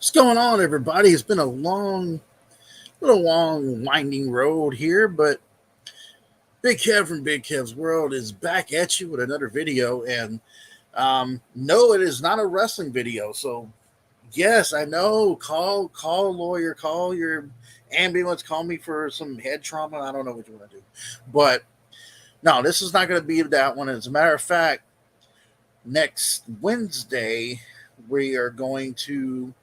What's going on, everybody? It's been little long, winding road here, but Big Kev from Big Kev's World is back at you with another video. And no, it is not a wrestling video. So, yes, I know. Call a lawyer, call your ambulance, call me for some head trauma. I don't know what you want to do, but no, this is not going to be that one. As a matter of fact, next Wednesday we are going to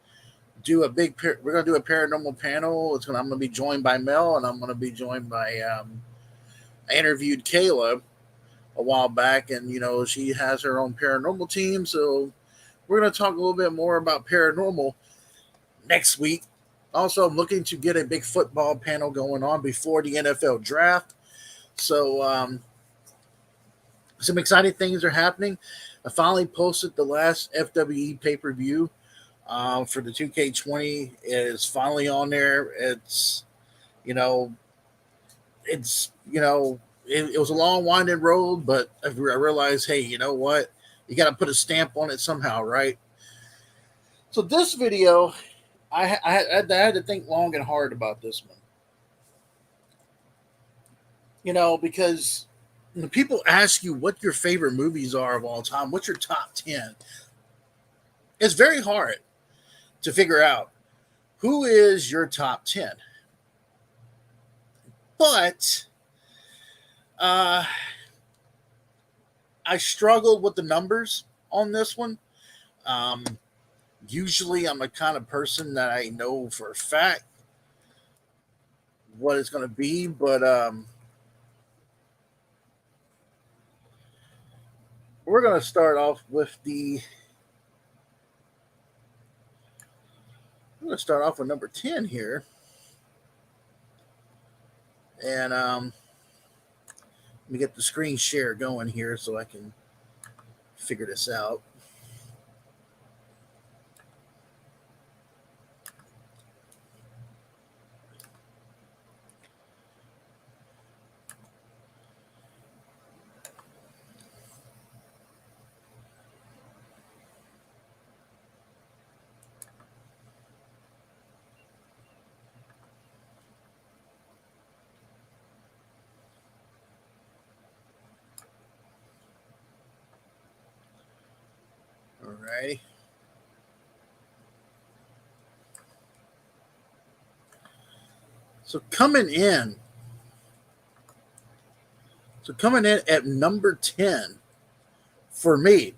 we're going to do a paranormal panel. I'm going to be joined by Mel, and I'm going to be joined by I interviewed Kayla a while back, and she has her own paranormal team. So we're going to talk a little bit more about paranormal next week. Also, I'm looking to get a big football panel going on before the NFL draft. So some exciting things are happening. I finally posted the last FWE pay-per-view for the 2K20. It is finally on there. It was a long winding road, but I realized, hey, you know what? You got to put a stamp on it somehow, right? So this video, I had to think long and hard about this one. Because when people ask you what your favorite movies are of all time, what's your top 10? It's very hard to figure out who is your top 10. But I struggled with the numbers on this one. Usually I'm a kind of person that I know for a fact what it's going to be, but we're going to start off with number 10 here. And let me get the screen share going here so I can figure this out. Alrighty. So coming in at number 10 for me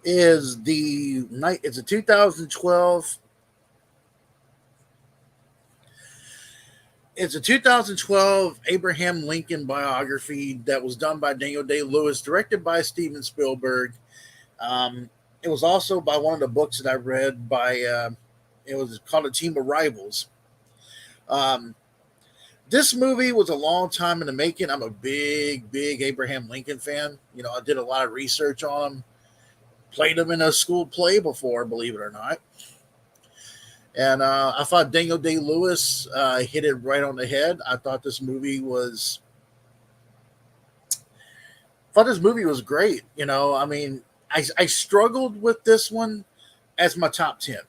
is it's a 2012. It's a 2012 Abraham Lincoln biography that was done by Daniel Day-Lewis, directed by Steven Spielberg. It was also by one of the books that I read by, it was called A Team of Rivals. This movie was a long time in the making. I'm a big Abraham Lincoln fan. I did a lot of research on him. Played him in a school play before, believe it or not. And I thought Daniel Day-Lewis hit it right on the head. I thought this movie was great. I struggled with this one as my top 10.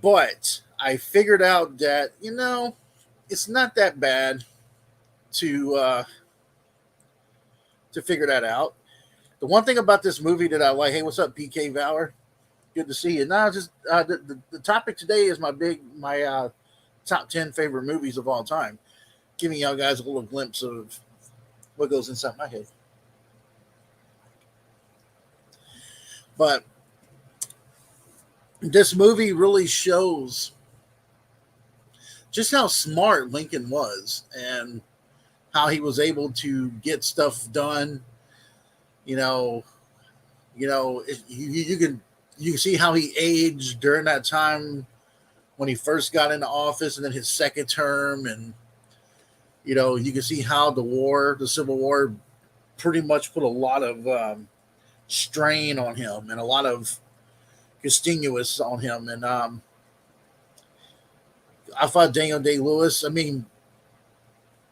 But I figured out that, it's not that bad to figure that out. The one thing about this movie that I like, hey, what's up, PK Valor? Good to see you. Now, just the topic today is my top 10 favorite movies of all time, giving y'all guys a little glimpse of what goes inside my head. But this movie really shows just how smart Lincoln was and how he was able to get stuff done. You can see how he aged during that time when he first got into office, and then his second term, and you can see how the Civil War, pretty much put a lot of strain on him and a lot of continuous on him. And I thought Daniel Day-Lewis,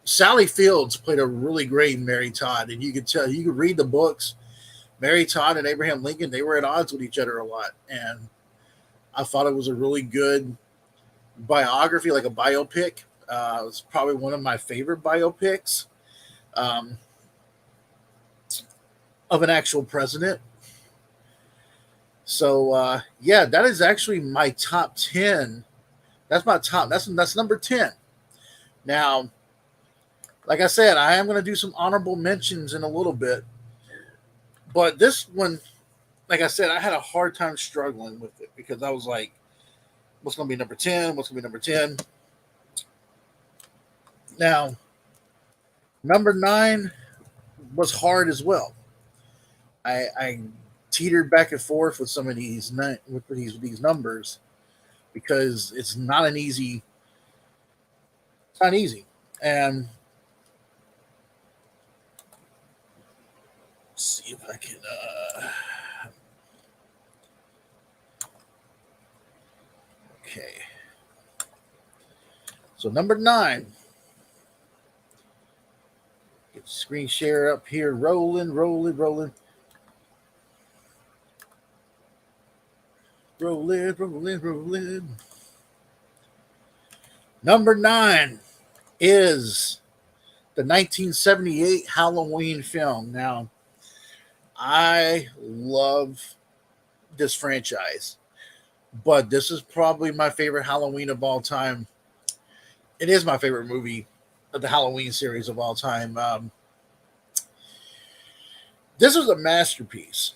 Sally Fields played a really great Mary Todd, and you could read the books. Mary Todd and Abraham Lincoln, they were at odds with each other a lot. And I thought it was a really good biography, like a biopic. It's probably one of my favorite biopics um, of an actual president. So yeah, that is actually my top 10. That's my top. That's number 10. Now, like I said, I am going to do some honorable mentions in a little bit, but this one, like I said, I had a hard time struggling with it because I was like, what's going to be number 10? What's going to be number 10? Now, number 9 was hard as well. I teetered back and forth with some of these numbers because it's not easy. And let's see if I can. Okay. So number 9. Get the screen share up here. Rolling, rolling, rolling. Rolling, rolling, rolling. Number 9 is the 1978 Halloween film. Now, I love this franchise, but this is probably my favorite Halloween of all time. It is my favorite movie of the Halloween series of all time. This is a masterpiece.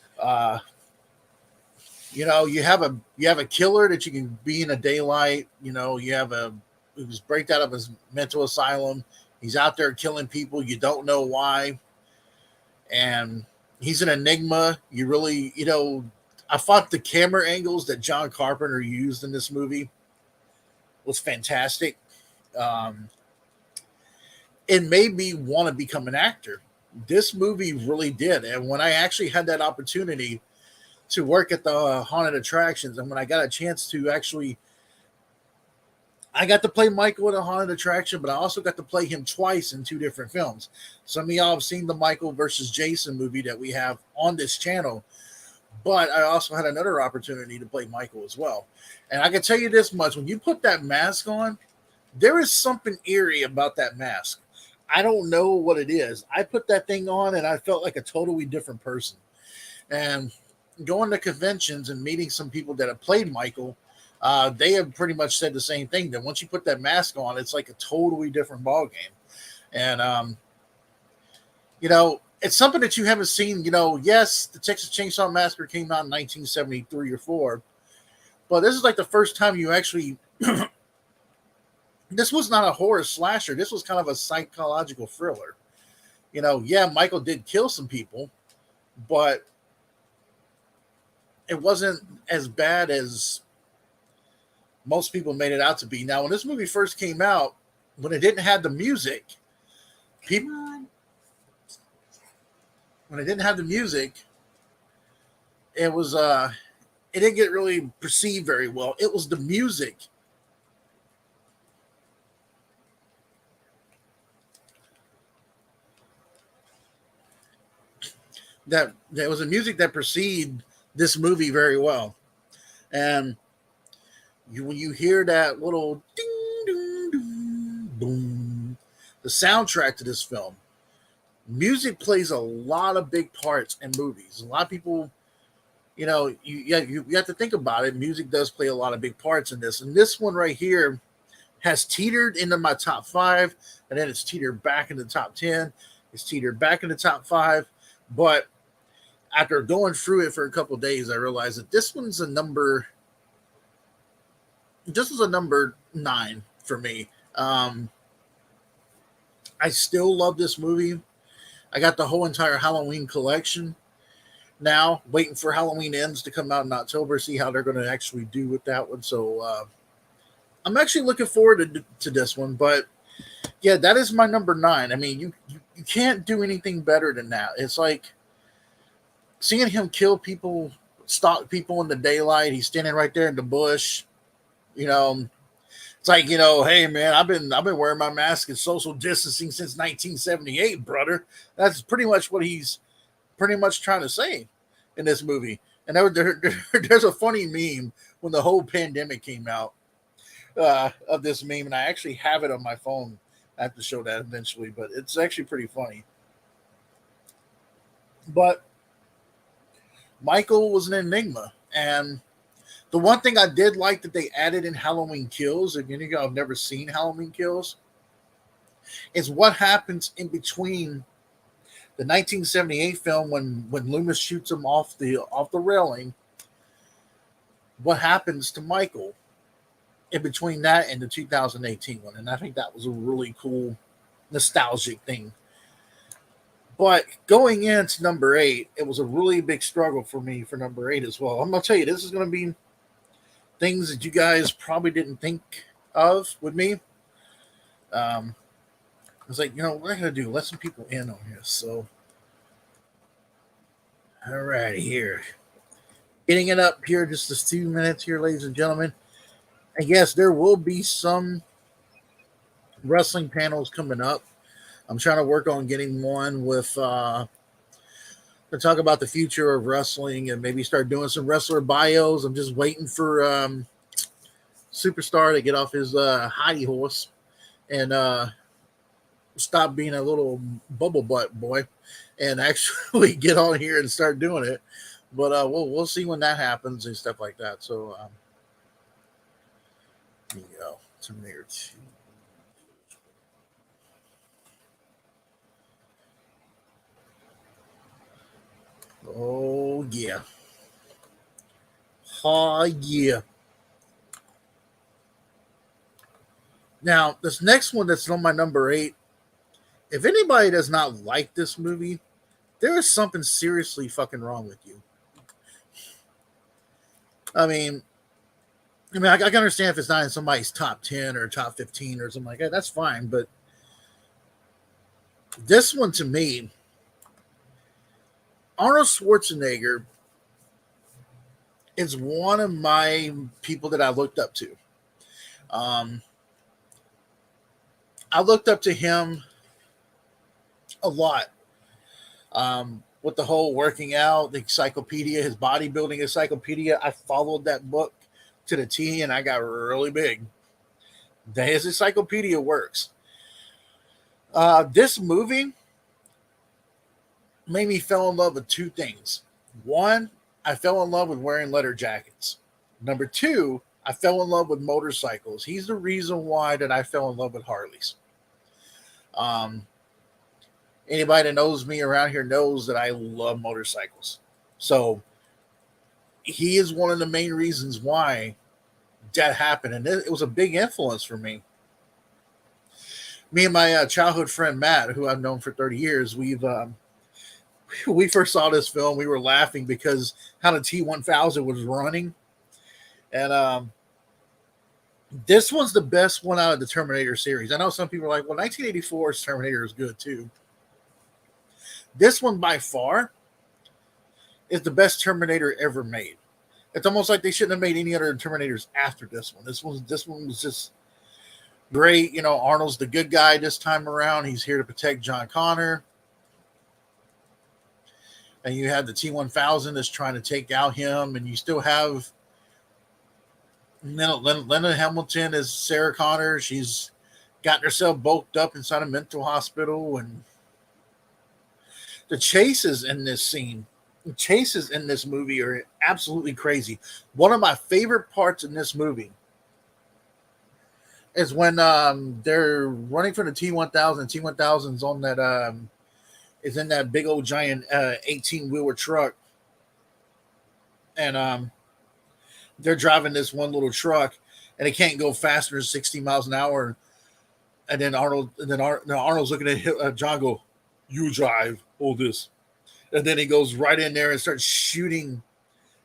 You have a killer that you can be in a daylight. You have he was breaked out of his mental asylum. He's out there killing people. You don't know why, and he's an enigma. You really, I thought the camera angles that John Carpenter used in this movie was fantastic. Um, it made me want to become an actor. This movie really did, and when I actually had that opportunity to work at the haunted attractions, and when I got a chance to actually, I got to play Michael in a haunted attraction, but I also got to play him twice in 2 different films. Some of y'all have seen the Michael versus Jason movie that we have on this channel, but I also had another opportunity to play Michael as well. And I can tell you this much: when you put that mask on, there is something eerie about that mask. I don't know what it is. I put that thing on and I felt like a totally different person. And going to conventions and meeting some people that have played Michael, they have pretty much said the same thing, that once you put that mask on, it's like a totally different ball game. And it's something that you haven't seen. Yes, the Texas Chainsaw Massacre came out in 1973 or 4, but this is like the first time you actually. This was not a horror slasher. This was kind of a psychological thriller. Yeah, Michael did kill some people, but it wasn't as bad as most people made it out to be. Now, when this movie first came out, when it didn't have the music, people when it didn't have the music, it was it didn't get really perceived very well. It was the music that there was a music that preceded this movie very well. And when you hear that little ding, ding, ding, boom, the soundtrack to this film, music plays a lot of big parts in movies. A lot of people, you have to think about it. Music does play a lot of big parts in this. And this one right here has teetered into my top 5, and then it's teetered back in the top 10. It's teetered back in the top 5. But after going through it for a couple of days, I realized that this was a number 9 for me. I still love this movie. I got the whole entire Halloween collection now, waiting for Halloween Ends to come out in October, see how they're going to actually do with that one. So I'm actually looking forward to this one. But yeah, that is my number 9. I mean, you can't do anything better than that. It's like seeing him kill people, stalk people in the daylight. He's standing right there in the bush. It's like, hey man, I've been wearing my mask and social distancing since 1978, brother. That's pretty much what he's pretty much trying to say in this movie. And there's a funny meme when the whole pandemic came out of this meme, and I actually have it on my phone. I have to show that eventually, but it's actually pretty funny. But Michael was an enigma, and the one thing I did like that they added in Halloween Kills, if any of y'all have never seen Halloween Kills, is what happens in between the 1978 film when Loomis shoots him off the railing. What happens to Michael in between that and the 2018 one? And I think that was a really cool, nostalgic thing. But going into number 8, it was a really big struggle for me for number 8 as well. I'm gonna tell you, this is gonna be things that you guys probably didn't think of with me. I was like, what I'm gonna do? Let some people in on this. So, all right, here, getting it up here, just a few minutes here, ladies and gentlemen. And yes, there will be some wrestling panels coming up. I'm trying to work on getting one with to talk about the future of wrestling and maybe start doing some wrestler bios. I'm just waiting for Superstar to get off his hidey horse and stop being a little bubble butt boy and actually get on here and start doing it. But we'll see when that happens and stuff like that. So here you go. Terminator 2. Oh yeah. Oh yeah. Now, this next one that's on my number 8, if anybody does not like this movie, there is something seriously fucking wrong with you. I mean, I can understand if it's not in somebody's top 10 or top 15 or something like that. That's fine. But this one to me, Arnold Schwarzenegger is one of my people that I looked up to. Um, I looked up to him a lot with the whole working out, the encyclopedia, his bodybuilding encyclopedia. I followed that book to the T, and I got really big. His encyclopedia works. This movie made me fall in love with two things. One, I fell in love with wearing leather jackets. Number two, I fell in love with motorcycles. He's the reason why that I fell in love with Harleys. Um, Anybody that knows me around here knows that I love motorcycles. So he is one of the main reasons why that happened. And it was a big influence for me. Me and my childhood friend Matt, who I've known for 30 years, we first saw this film. We were laughing because how the T1000 was running. And this one's the best one out of the Terminator series. I know some people are like, well, 1984's Terminator is good too. This one by far is the best Terminator ever made. It's almost like they shouldn't have made any other Terminators after this one. This one was just great. Arnold's the good guy this time around. He's here to protect John Connor. And you have the T1000 that's trying to take out him, and you still have Linda Hamilton as Sarah Connor. She's gotten herself bulked up inside a mental hospital, and the chases in this movie are absolutely crazy. One of my favorite parts in this movie is when they're running from the T1000. T1000's on that is in that big old giant 18-wheeler truck, and they're driving this one little truck, and it can't go faster than 60 miles an hour. And then Arnold's looking at John, go, "You drive all this," and then he goes right in there and starts shooting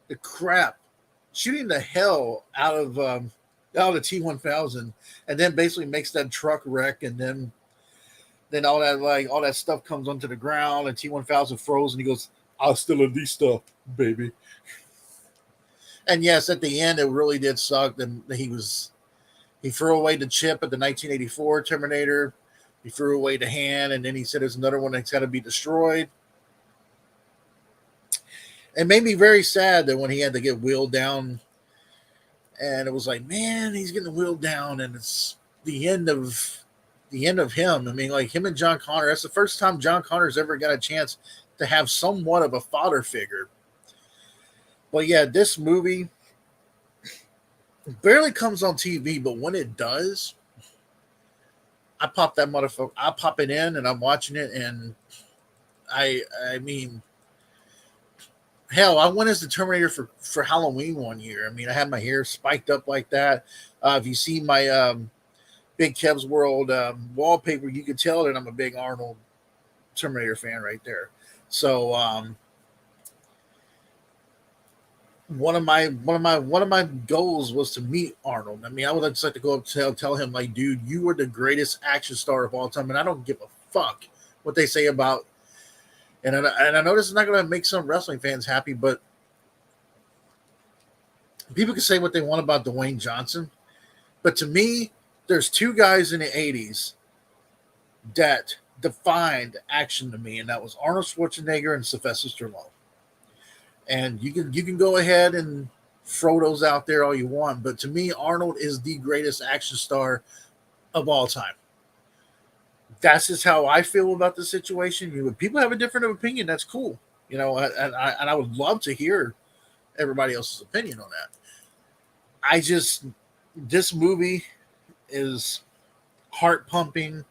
the hell out of the T1000, and then basically makes that truck wreck, and then all that stuff comes onto the ground, and T1000 froze, and he goes, "Hasta la vista, baby." And yes, at the end, it really did suck. Then he threw away the chip at the 1984 Terminator. He threw away the hand, and then he said there's another one that's got to be destroyed. It made me very sad that when he had to get wheeled down, and it was like, man, he's getting wheeled down, and it's the end of him. I mean, like him and John Connor. That's the first time John Connor's ever got a chance to have somewhat of a father figure. But yeah, this movie barely comes on TV, but when it does, I pop that motherfucker. I pop it in, and I'm watching it, and I mean, hell, I went as the Terminator for Halloween one year. I mean, I had my hair spiked up like that. If you see my Big Kev's World wallpaper, you can tell that I'm a big Arnold Terminator fan right there. So one of my goals was to meet Arnold. I mean, I would just like to go up and tell him, like, dude, you were the greatest action star of all time, and I don't give a fuck what they say about. And I know this is not going to make some wrestling fans happy, but people can say what they want about Dwayne Johnson, but to me, there's two guys in the '80s that defined action to me, and that was Arnold Schwarzenegger and Sylvester Stallone. And you can go ahead and throw those out there all you want, but to me, Arnold is the greatest action star of all time. That's just how I feel about the situation. People have a different opinion. That's cool, and I would love to hear everybody else's opinion on that. This movie is heart pumping.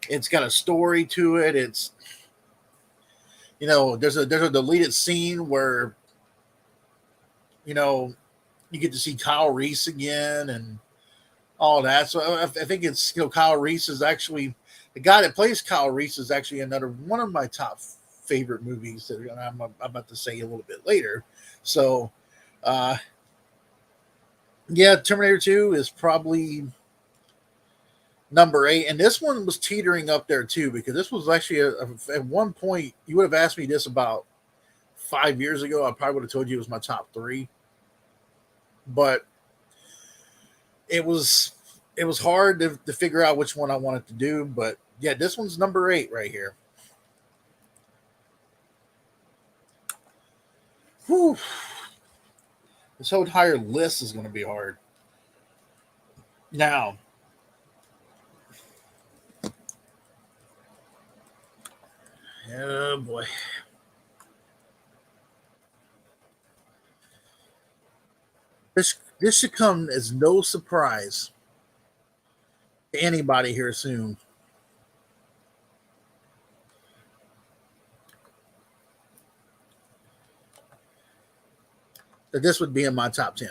It's got a story to it. There's a deleted scene where you know you get to see Kyle Reese again and all that. So I think it's Kyle Reese is actually the guy that plays Kyle Reese is actually another one of my top favorite movies that I'm about to say a little bit later. So yeah, Terminator 2 is probably number 8, and this one was teetering up there too because this was actually at one point you would have asked me this about 5 years ago. I probably would have told you it was my top 3, but it was hard to figure out which one I wanted to do. But yeah, this one's number 8 right here. Whew. This whole entire list is going to be hard. Now, oh boy. This should come as no surprise to anybody here soon. That this would be in my top 10.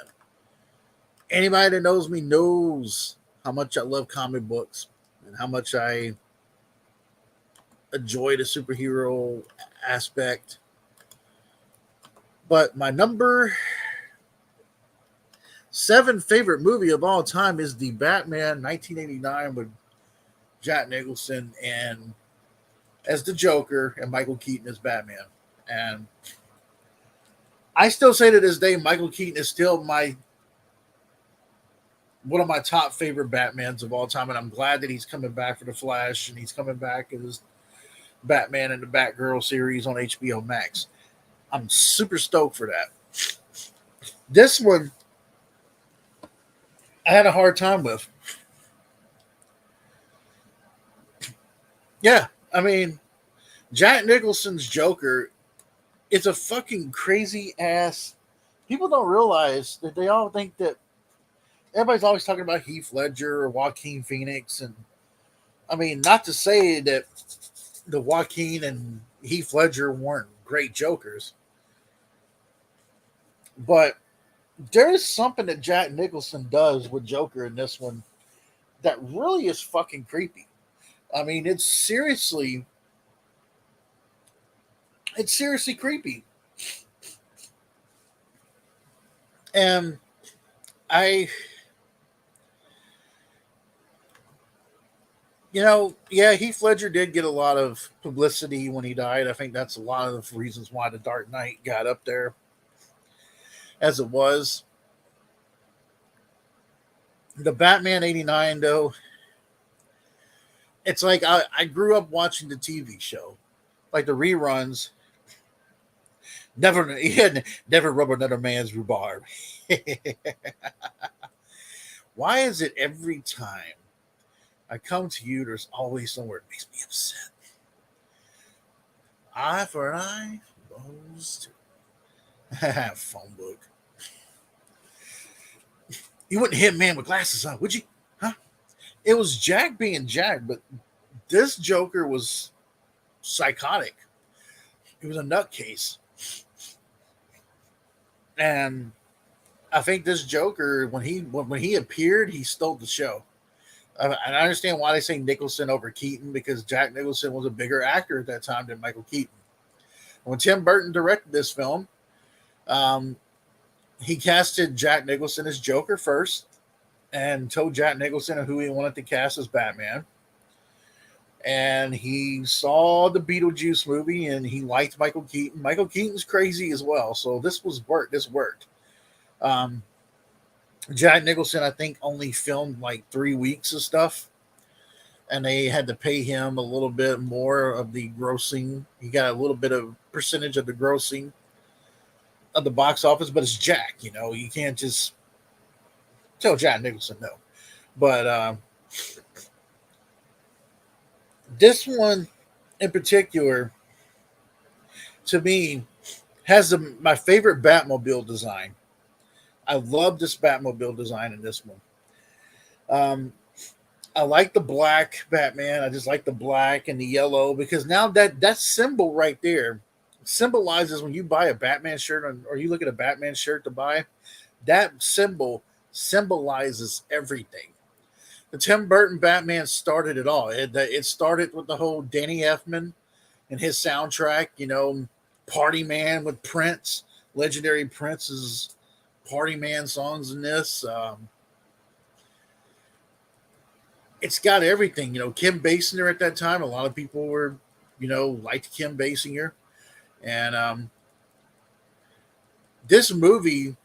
Anybody that knows me knows how much I love comic books and how much I enjoy the superhero aspect. But my number 7 favorite movie of all time is the Batman 1989 with Jack Nicholson and as the Joker and Michael Keaton as Batman. And I still say to this day, Michael Keaton is still one of my top favorite Batmans of all time, and I'm glad that he's coming back for the Flash and he's coming back as Batman in the Batgirl series on HBO Max. I'm super stoked for that. This one, I had a hard time with. Yeah, I mean, Jack Nicholson's Joker is a fucking crazy ass. People don't realize that they all think that everybody's always talking about Heath Ledger or Joaquin Phoenix, and I mean, not to say that the Joaquin and Heath Ledger weren't great Jokers, but there is something that Jack Nicholson does with Joker in this one that really is fucking creepy. I mean, it's seriously creepy. And I, yeah, Heath Ledger did get a lot of publicity when he died. I think that's a lot of the reasons why The Dark Knight got up there as it was. The Batman 89, though, it's like I grew up watching the TV show, like the reruns. Never, yeah, never rub another man's rhubarb. Why is it every time I come to you, there's always somewhere that makes me upset? Eye for an eye, nose to phone book. You wouldn't hit a man with glasses on, would you? Huh? It was Jack being Jack, but this Joker was psychotic. He was a nutcase, and I think this Joker, when he appeared, he stole the show. And I understand why they say Nicholson over Keaton because Jack Nicholson was a bigger actor at that time than Michael Keaton. When Tim Burton directed this film, um, he casted Jack Nicholson as Joker first, and told Jack Nicholson who he wanted to cast as Batman. And he saw the Beetlejuice movie, and he liked Michael Keaton. Michael Keaton's crazy as well, so this was work. This worked. Um, Jack Nicholson, I think, only filmed like 3 weeks of stuff, and they had to pay him a little bit more of the grossing. He got a little bit of percentage of the grossing of the box office, but it's Jack. You can't just tell Jack Nicholson no. But this one in particular, to me, has my favorite Batmobile design. I love this Batmobile design in this one. Um, I like the black Batman. I just like the black and the yellow because now that symbol right there symbolizes when you buy a Batman shirt or you look at a Batman shirt to buy, that symbol symbolizes everything. The Tim Burton Batman started it all. It started with the whole Danny Elfman and his soundtrack, Party Man with Prince, legendary Prince's Party Man songs in this. It's got everything. Kim Basinger at that time, a lot of people were, liked Kim Basinger. And this movie,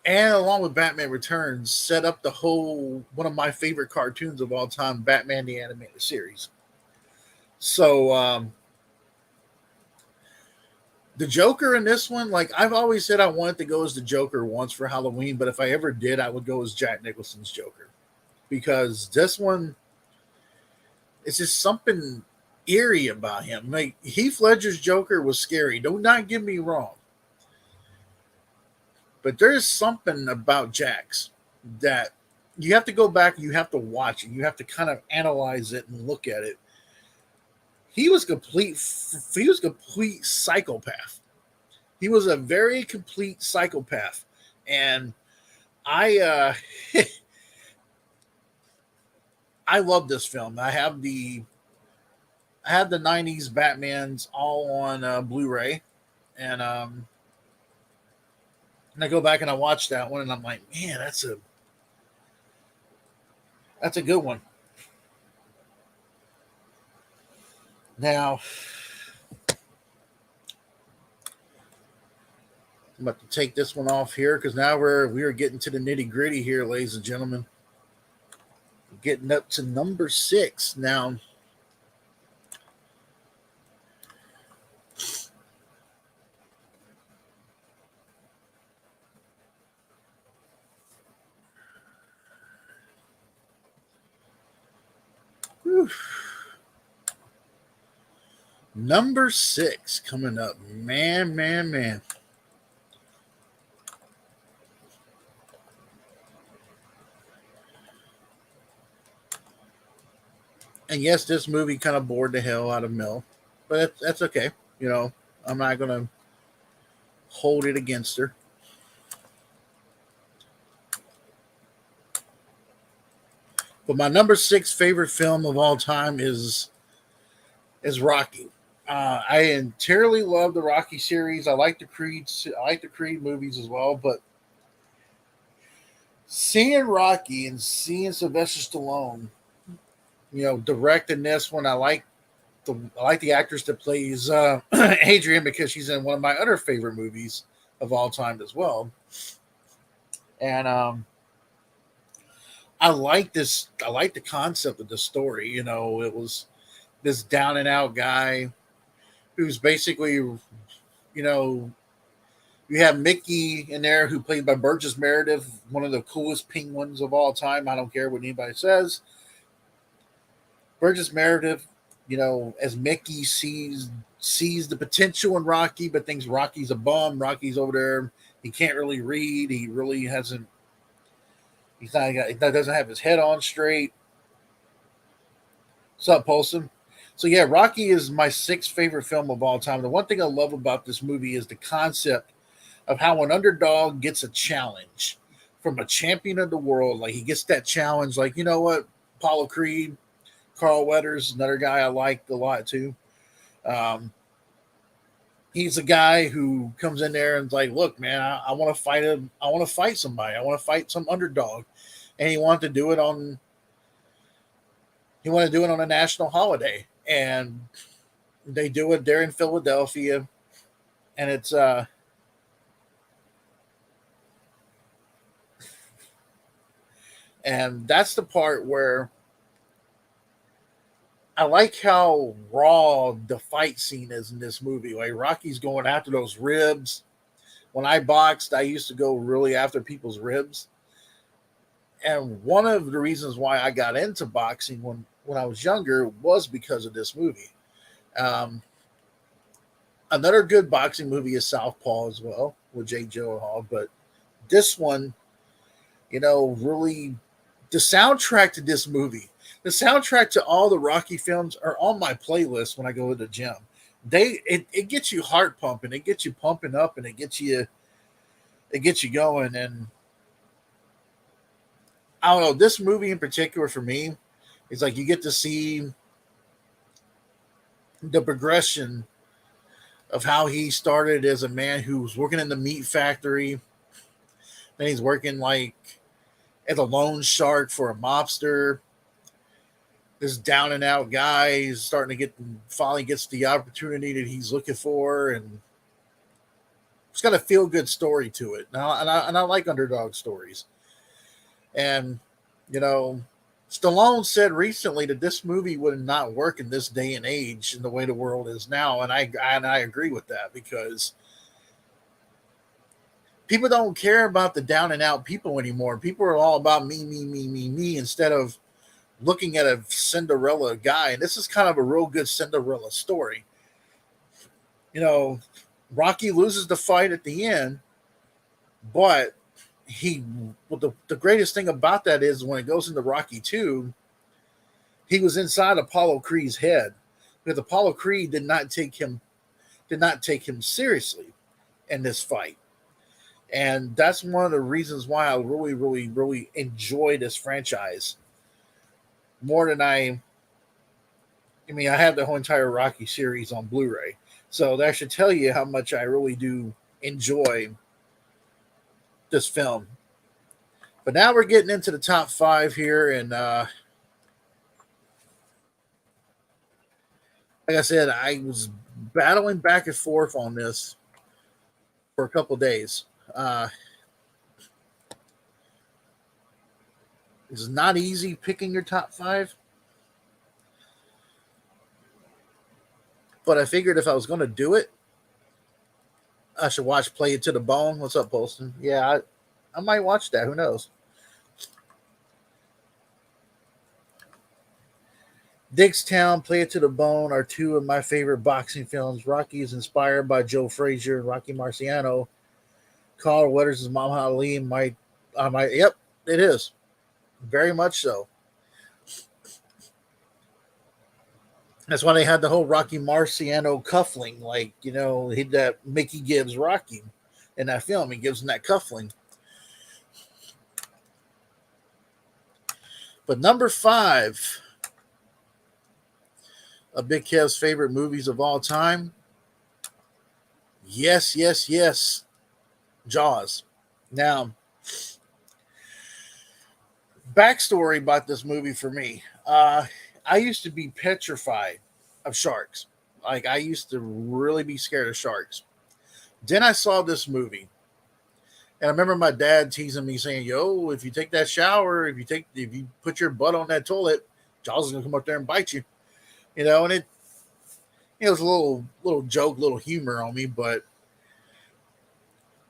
and along with Batman Returns, set up the whole one of my favorite cartoons of all time, Batman the Animated Series. So the Joker in this one, like I've always said, I wanted to go as the Joker once for Halloween, but if I ever did, I would go as Jack Nicholson's Joker because this one, it's just something eerie about him. Like Heath Ledger's Joker was scary. Do not get me wrong, but there's something about Jack's that you have to go back, you have to watch it, you have to kind of analyze it and look at it. He was complete. He was a complete psychopath. He was a very complete psychopath, and I I love this film. I have the '90s Batman's all on Blu-ray, and and I go back and I watch that one, and I'm like, man, that's a good one. Now I'm about to take this one off here because now we are getting to the nitty gritty here, ladies and gentlemen. Getting up to number 6 now. Whew. Number 6 coming up. Man, man, man. And yes, this movie kind of bored the hell out of Mel, but that's okay. I'm not going to hold it against her. But my number 6 favorite film of all time is Rocky. I entirely love the Rocky series. I like the Creed. I like the Creed movies as well. But seeing Rocky and seeing Sylvester Stallone, directing this one, I like the actress that plays Adrian because she's in one of my other favorite movies of all time as well. And I like this. I like the concept of the story. It was this down and out guy who's basically, you know, You have Mickey in there, who played by Burgess Meredith, one of the coolest penguins of all time. I don't care what anybody says. Burgess Meredith, as Mickey sees the potential in Rocky, but thinks Rocky's a bum. Rocky's over there. He can't really read. He really hasn't. He doesn't have his head on straight. What's up, Polson? So yeah, Rocky is my sixth favorite film of all time. The one thing I love about this movie is the concept of how an underdog gets a challenge from a champion of the world. Like, he gets that challenge. Like, you know what? Apollo Creed, Carl Weathers, another guy I like a lot too. Um, he's a guy who comes in there and is like, "Look, man, I want to fight him. I want to fight somebody. I want to fight some underdog," and he wanted to do it on a national holiday, and they do it there in Philadelphia, and and that's the part where I like how raw the fight scene is in this movie. Like, Rocky's going after those ribs. When I boxed, I used to go really after people's ribs. And one of the reasons why I got into boxing when I was younger was because of this movie. Um, Another good boxing movie is Southpaw as well, with Jake Gyllenhaal. But this one, really, the soundtrack to this movie, the soundtrack to all the Rocky films are on my playlist when I go to the gym. It gets you heart pumping, it gets you pumping up, and it gets you going. And I don't know, this movie in particular for me is like, you get to see the progression of how he started as a man who was working in the meat factory. Then he's working like as a loan shark for a mobster. This down and out guy is finally gets the opportunity that he's looking for, and it's got a feel good story to it. And I like underdog stories. And you know, Stallone said recently that this movie would not work in this day and age in the way the world is now, and I agree with that, because people don't care about the down and out people anymore. People are all about me, me, me, me, me, instead of looking at a Cinderella guy. And this is kind of a real good Cinderella story. You know, Rocky loses the fight at the end, but the greatest thing about that is when it goes into Rocky 2, he was inside Apollo Creed's head, because Apollo Creed did not take him seriously in this fight. And that's one of the reasons why I really, really, really enjoy this franchise more than I have the whole entire Rocky series on Blu-ray. So that should tell you how much I really do enjoy this film. But now we're getting into the top five here, and like I said, I was battling back and forth on this for a couple days. It's not easy picking your top five, but I figured if I was going to do it, I should watch Play It to the Bone. What's up, Polston? Yeah, I might watch that. Who knows? Dickstown, Play It to the Bone are two of my favorite boxing films. Rocky is inspired by Joe Frazier and Rocky Marciano. Carl Weathers is Muhammad Ali. Yep, it is. Very much so. That's why they had the whole Rocky Marciano cuffling. Like, that Mickey gives Rocky in that film. He gives him that cuffling. But number five of Big Kev's favorite movies of all time. Yes, yes, yes. Jaws. Now, backstory about this movie for me. I used to be petrified of sharks. Like, I used to really be scared of sharks. Then I saw this movie. And I remember my dad teasing me saying, "Yo, if you take that shower, if you put your butt on that toilet, Jaws is gonna come up there and bite you." And it was a little joke, little humor on me, but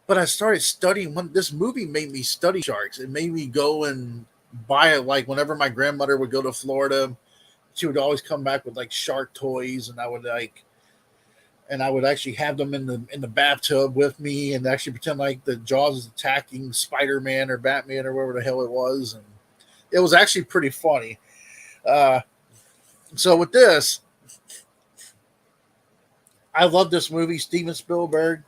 But I started studying. When this movie made me study sharks, it made me go and buy it. Like whenever my grandmother would go to Florida, she would always come back with like shark toys, and I would actually have them in the bathtub with me, and actually pretend like the Jaws is attacking Spider Man or Batman or whatever the hell it was, and it was actually pretty funny. Uh, so with this, I love this movie. Steven Spielberg,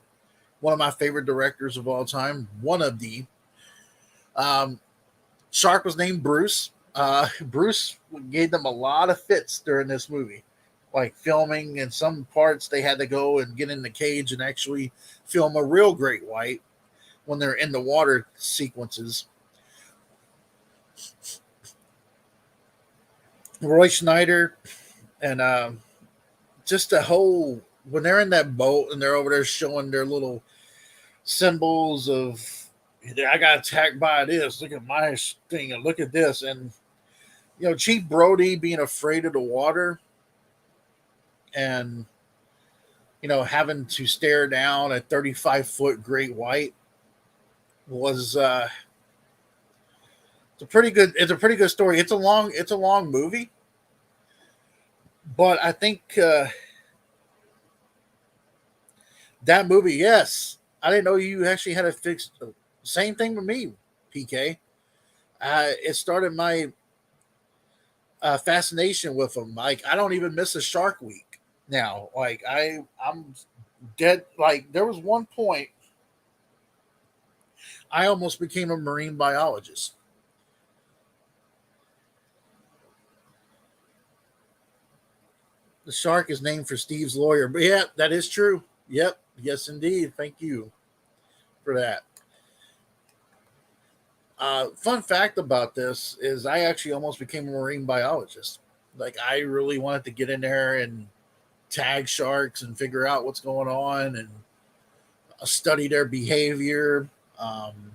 one of my favorite directors of all time. One of the um, shark was named Bruce. Bruce gave them a lot of fits during this movie, like filming. In some parts, they had to go and get in the cage and actually film a real great white when they're in the water sequences. Roy Schneider and just the whole when they're in that boat and they're over there showing their little symbols of I got attacked by this. Look at my thing and look at this. And Chief Brody being afraid of the water and having to stare down a 35-foot great white was it's a pretty good story. It's a long movie, but I think that movie, yes, I didn't know you actually had a fixed. Same thing with me, PK. It started my fascination with them. Like I don't even miss a Shark Week now. Like I'm dead. Like there was one point I almost became a marine biologist. The shark is named for Steve's lawyer. But yeah, that is true. Yep. Yes, indeed. Thank you for that. Fun fact about this is I actually almost became a marine biologist. Like I really wanted to get in there and tag sharks and figure out what's going on and study their behavior. Um,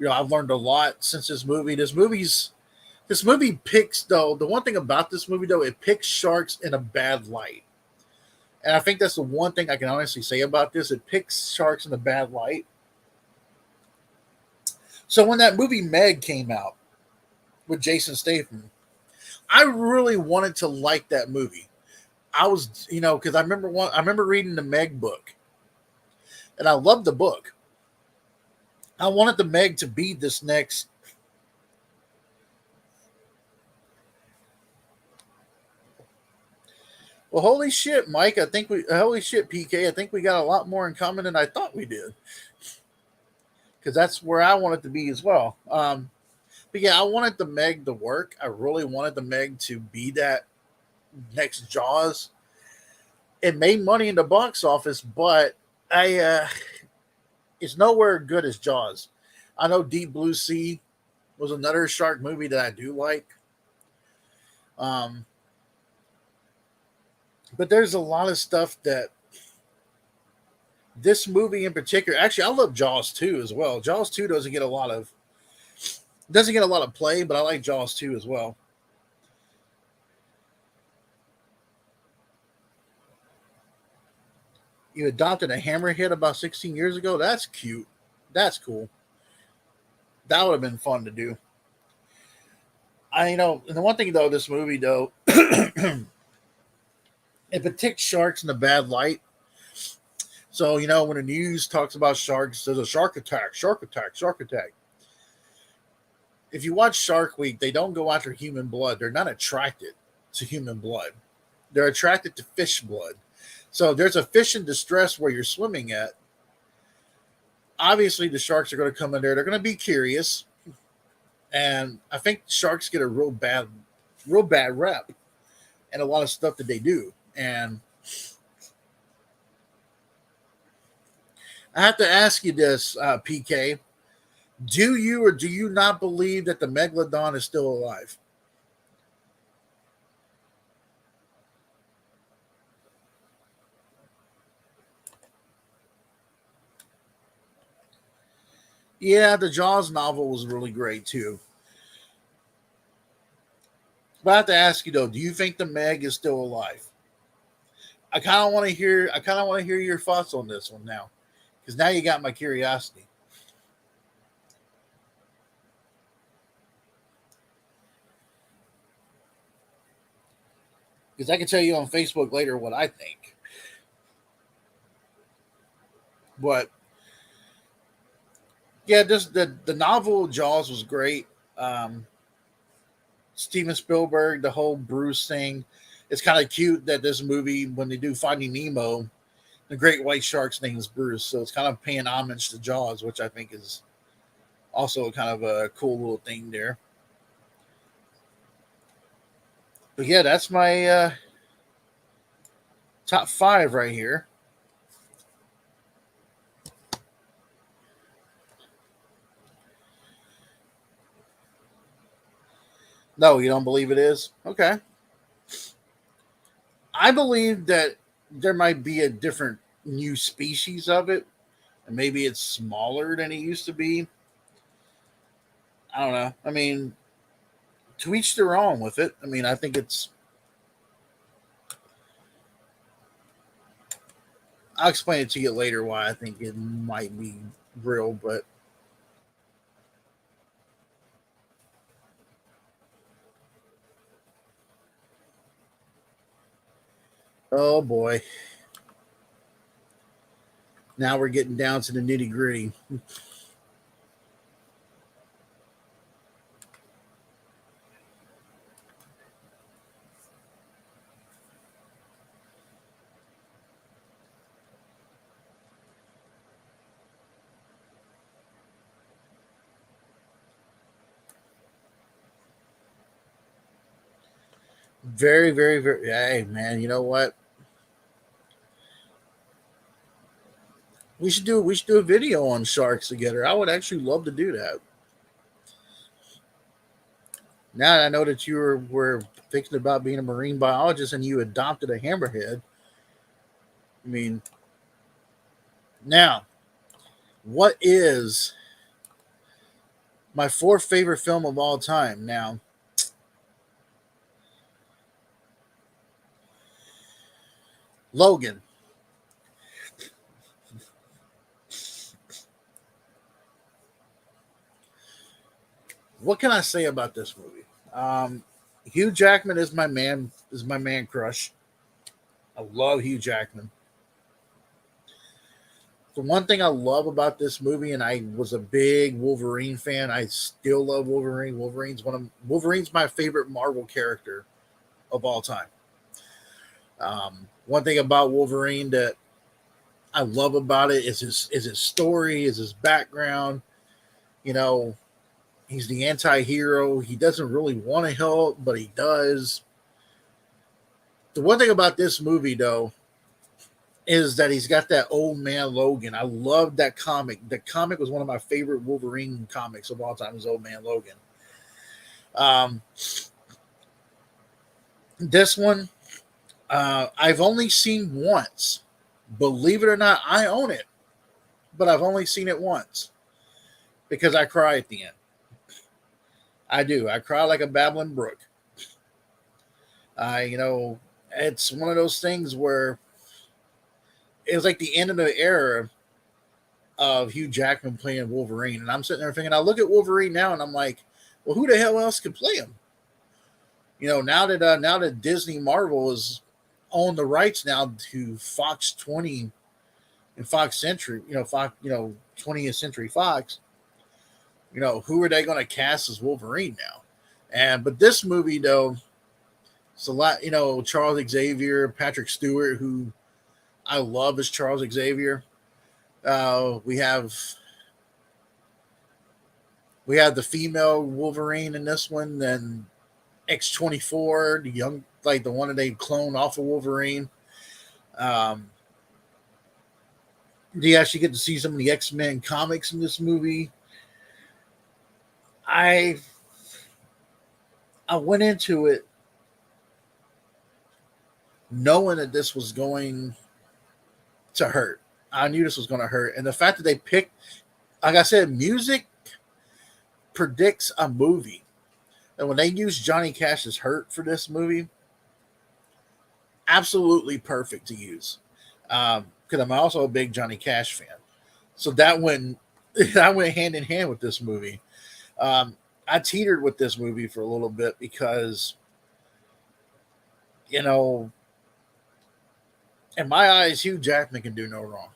I've learned a lot since this movie. This movie picks though the one thing about this movie though it picks sharks in a bad light, and I think that's the one thing I can honestly say about this. It picks sharks in a bad light. So when that movie Meg came out with Jason Statham, I really wanted to like that movie. I was, because I remember reading the Meg book, and I loved the book. I wanted the Meg to be this next. Well, holy shit, Mike! Holy shit, PK! I think we got a lot more in common than I thought we did, because that's where I wanted to be as well. But yeah, I wanted the Meg to work. I really wanted the Meg to be that next Jaws. It made money in the box office, but I it's nowhere good as Jaws. I know Deep Blue Sea was another shark movie that I do like. Um, but there's a lot of stuff that this movie in particular. Actually, I love Jaws 2 as well. Jaws 2 doesn't get a lot of play, but I like Jaws 2 as well. You adopted a hammerhead about 16 years ago. That's cute. That's cool. That would have been fun to do. And the one thing though, this movie though, if it takes sharks in a bad light. So when the news talks about sharks, there's a shark attack, shark attack, shark attack. If you watch Shark Week, they don't go after human blood. They're not attracted to human blood. They're attracted to fish blood. So if there's a fish in distress where you're swimming at, obviously the sharks are going to come in there. They're going to be curious, and I think sharks get a real bad rep, and a lot of stuff that they do. And I have to ask you this, PK: do you or do you not believe that the megalodon is still alive? Yeah, the Jaws novel was really great too. But I have to ask you though: do you think the Meg is still alive? I kind of want to hear. I kind of want to hear your thoughts on this one now. Because now you got my curiosity. Because I can tell you on Facebook later what I think. But yeah, just the novel Jaws was great. Um, Steven Spielberg, the whole Bruce thing. It's kind of cute that this movie, when they do Finding Nemo, the great white shark's name is Bruce. So it's kind of paying homage to Jaws, which I think is also kind of a cool little thing there. But yeah, that's my top five right here. No, you don't believe it is? Okay. I believe that there might be a different new species of it, and maybe it's smaller than it used to be. I don't know. I mean, to each their own with it. I mean, I think it's. I'll explain it to you later why I think it might be real, but oh boy. Now we're getting down to the nitty gritty. Very, very, very. Hey, man, you know what? We should do a video on sharks together. I would actually love to do that. Now that I know that were thinking about being a marine biologist and you adopted a hammerhead. I mean, now what is my fourth favorite film of all time? Now, Logan. What can I say about this movie? Hugh Jackman is my man. Is my man crush. I love Hugh Jackman. The one thing I love about this movie, and I was a big Wolverine fan. I still love Wolverine. Wolverine's my favorite Marvel character of all time. One thing about Wolverine that I love about it is his story, is his background. You know, he's the anti-hero. He doesn't really want to help, but he does. The one thing about this movie, though, is that he's got that old man Logan. I love that comic. The comic was one of my favorite Wolverine comics of all time. Was Old Man Logan. Um, this one, I've only seen once. Believe it or not, I own it, but I've only seen it once because I cry at the end. I do. I cry like a babbling brook. You know, it's one of those things where it was like the end of the era of Hugh Jackman playing Wolverine, and I'm sitting there thinking, I look at Wolverine now, and I'm like, well, who the hell else could play him? You know, now that Disney Marvel is own the rights now to Fox 20 and Fox Century, Fox, 20th Century Fox. Who are they going to cast as Wolverine now? And but this movie though, it's a lot. Charles Xavier, Patrick Stewart, who I love as Charles Xavier. We have the female Wolverine in this one, then X-24, the young, like the one that they cloned off of Wolverine. Um, you actually get to see some of the X-Men comics in this movie. I I went into it knowing that this was going to hurt. I knew this was going to hurt, and the fact that they picked, like I said, music predicts a movie. And when they used Johnny Cash's "Hurt" for this movie, absolutely perfect to use. Because I'm also a big Johnny Cash fan. So that went that went hand in hand with this movie. Um, I teetered with this movie for a little bit because you know, in my eyes, Hugh Jackman can do no wrong,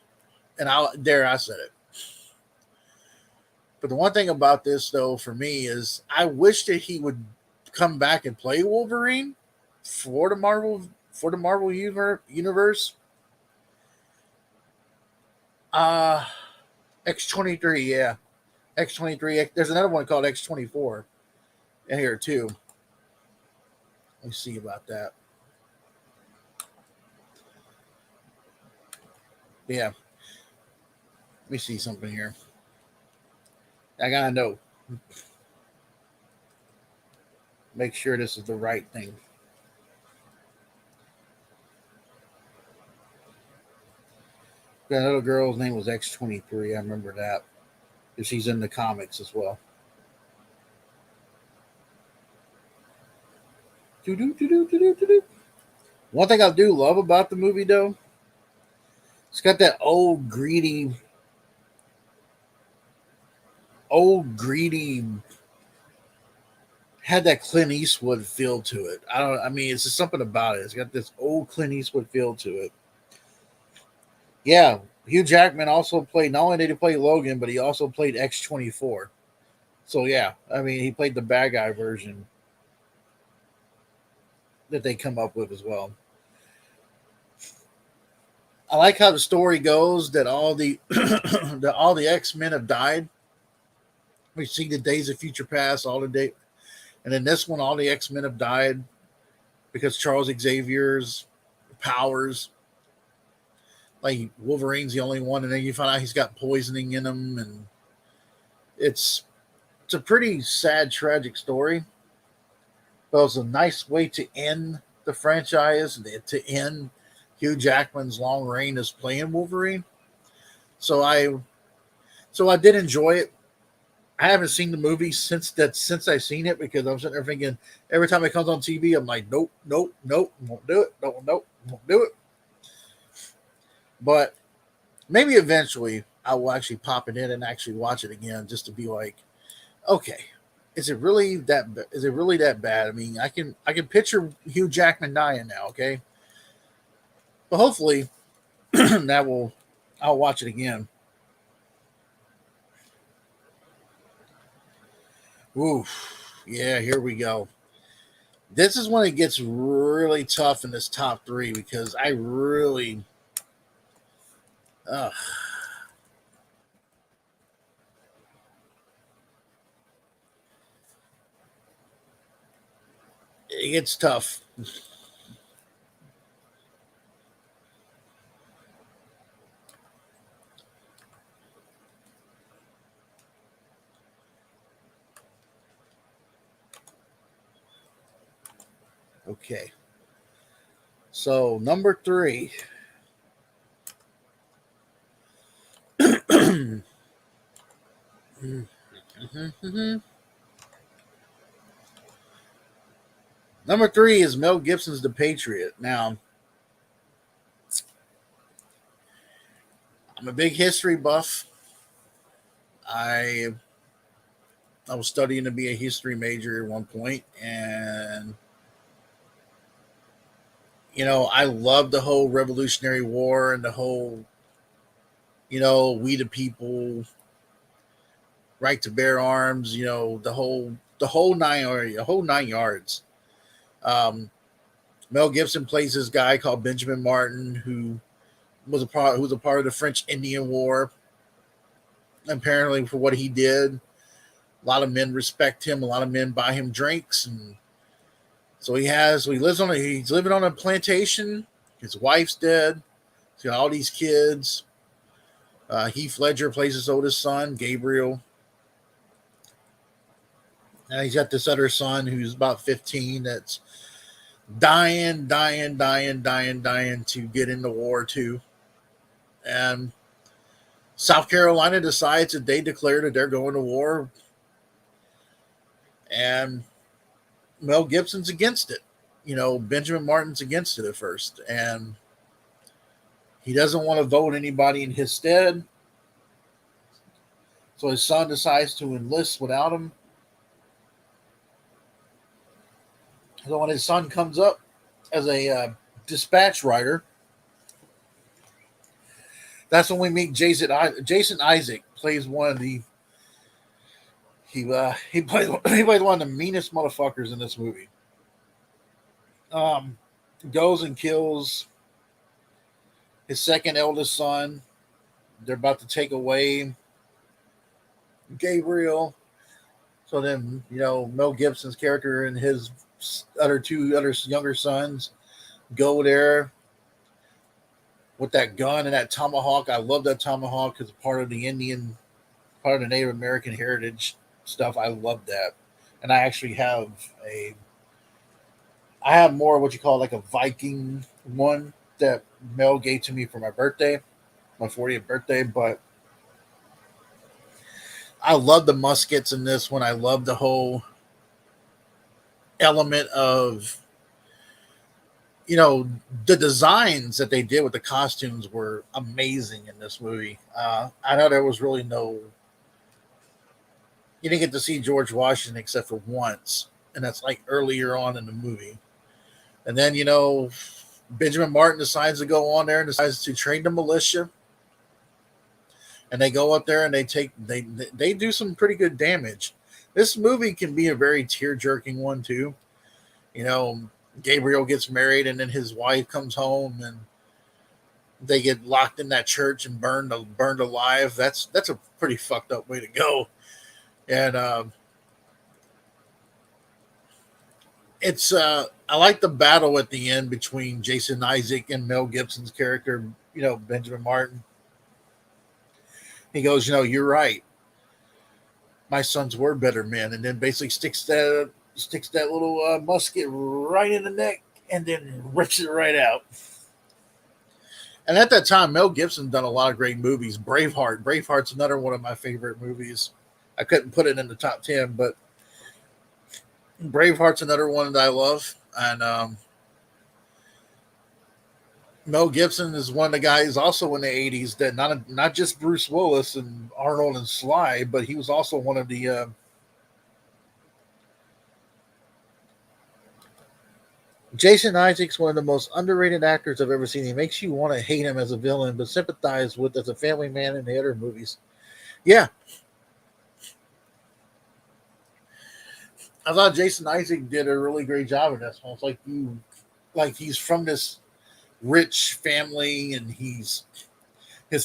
and I said it. But the one thing about this, though, for me is I wish that he would come back and play Wolverine for the Marvel universe. Uh X-23, yeah, X-23. There's another one called X-24 in here too. Let's see about that. Yeah, let me see something here. I gotta know. Make sure this is the right thing. That little girl's name was X-23. I remember that because she's in the comics as well. One thing I do love about the movie, though, it's got that old greedy, had that Clint Eastwood feel to it. I mean, it's just something about it. It's got this old Clint Eastwood feel to it. Yeah, Hugh Jackman also played. Not only did he play Logan, but he also played X-24. So yeah, I mean, he played the bad guy version that they come up with as well. I like how the story goes that all the that all the X-Men have died. We see the Days of Future Past, all the day, and in this one, all the X-Men have died because Charles Xavier's powers, like Wolverine's the only one, and then you find out he's got poisoning in him, and it's it's a pretty sad, tragic story. But it's a nice way to end the franchise, to end Hugh Jackman's long reign as playing Wolverine. So I did enjoy it. I haven't seen the movie since I seen it because I'm sitting there thinking every time it comes on TV, I'm like, nope, nope, nope, won't do it, nope, nope, won't do it. But maybe eventually I will actually pop it in and actually watch it again just to be like, okay, is it really that bad? I mean, I can picture Hugh Jackman dying now, okay? But hopefully that will I'll watch it again. Oof. Yeah, here we go. This is when it gets really tough in this top three because I really uh, it gets tough. Okay. So number three. Number three is Mel Gibson's The Patriot. Now, I'm a big history buff. I I was studying to be a history major at one point, and I love the whole Revolutionary War and the whole, we the people, right to bear arms. The whole nine yards. Um, Mel Gibson plays this guy called Benjamin Martin, who was a part of the French Indian War. Apparently, for what he did, a lot of men respect him. A lot of men buy him drinks, and he's living on a plantation. His wife's dead. He's got all these kids. Heath Ledger plays his oldest son, Gabriel. And he's got this other son who's about 15 that's dying, dying, dying, dying, dying to get into war too. And South Carolina decides that they declare that they're going to war, and Mel Gibson's against it. Benjamin Martin's against it at first, and he doesn't want to vote anybody in his stead. So his son decides to enlist without him. So when his son comes up as a dispatch rider, that's when we meet Jason Isaac plays one of the he plays he plays one of the meanest motherfuckers in this movie. Um, Goes and kills his second eldest son. They're about to take away Gabriel. So then, Mel Gibson's character and his other younger sons go there with that gun and that tomahawk. I love that tomahawk because part of the part of the Native American heritage stuff. I love that, and I actually I have more what you call like a Viking one that Mel gave to me for my birthday, my 40th birthday. But I love the muskets in this one. I love the whole element of the designs that they did with the costumes were amazing in this movie. I know there was really you didn't get to see George Washington except for once, and that's like earlier on in the movie. And then Benjamin Martin decides to go on there and decides to train the militia, and they go up there and they do some pretty good damage. This movie can be a very tear jerking one too. You know, Gabriel gets married and then his wife comes home and they get locked in that church and burned alive. That's a pretty fucked up way to go. And it's I like the battle at the end between Jason Isaac and Mel Gibson's character, Benjamin Martin. He goes, you're right. My sons were better men, and then basically sticks that little musket right in the neck and then rips it right out. And at that time, Mel Gibson done a lot of great movies. Braveheart's another one of my favorite movies. I couldn't put it in the top 10, but Braveheart's another one that I love. And Mel Gibson is one of the guys also in the 80s that not just Bruce Willis and Arnold and Sly, but he was also one of the Jason Isaac's one of the most underrated actors I've ever seen. He makes you want to hate him as a villain, but sympathize with as a family man in the other movies. Yeah, I thought Jason Isaac did a really great job in this one. It's like he's from this rich family, and his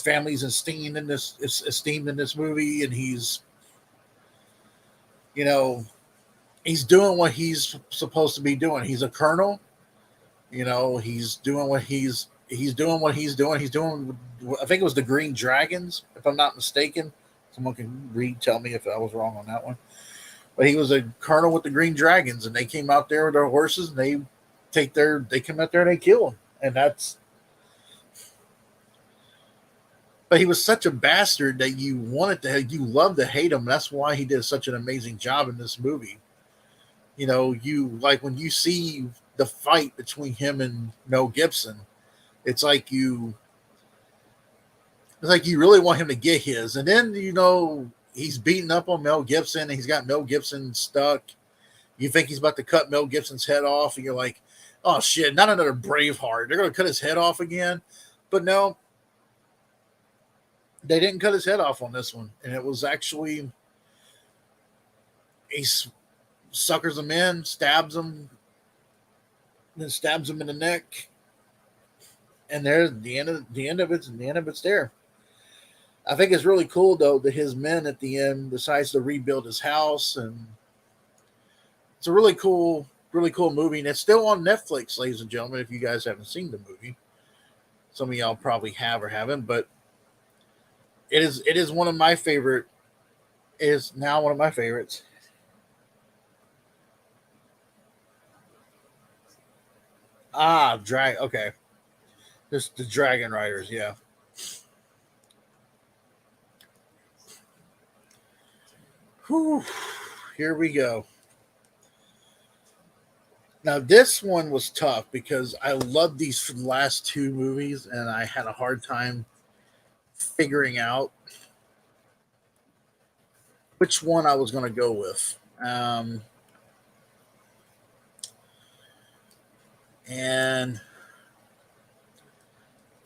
family's esteemed in this movie, and you know he's doing what he's supposed to be doing. He's a colonel. He's doing what he's doing what he's doing. He's doing. I think it was the Green Dragons, if I'm not mistaken. Someone can tell me if I was wrong on that one. But he was a colonel with the Green Dragons, and they came out there with their horses, and they come out there and they kill him, and that's. But he was such a bastard that you love to hate him. That's why he did such an amazing job in this movie. You like when you see the fight between him and Mel Gibson, it's like you really want him to get his, and then he's beating up on Mel Gibson, and he's got Mel Gibson stuck. You think he's about to cut Mel Gibson's head off, and you're like, oh shit, not another Braveheart. They're going to cut his head off again. But no, they didn't cut his head off on this one, and it was actually he suckers him in, stabs him, then stabs him in the neck, and there's the end of it. And the end of it's there. I think it's really cool though that his men at the end decides to rebuild his house, and it's a really cool movie, and it's still on Netflix, ladies and gentlemen. If you guys haven't seen the movie, some of y'all probably have or haven't, but it is one of my favorite. It is now one of my favorites. Drag. Okay, this the Dragon Riders. Yeah. Whew. Here we go. Now this one was tough because I loved these last two movies, and I had a hard time figuring out which one I was going to go with. And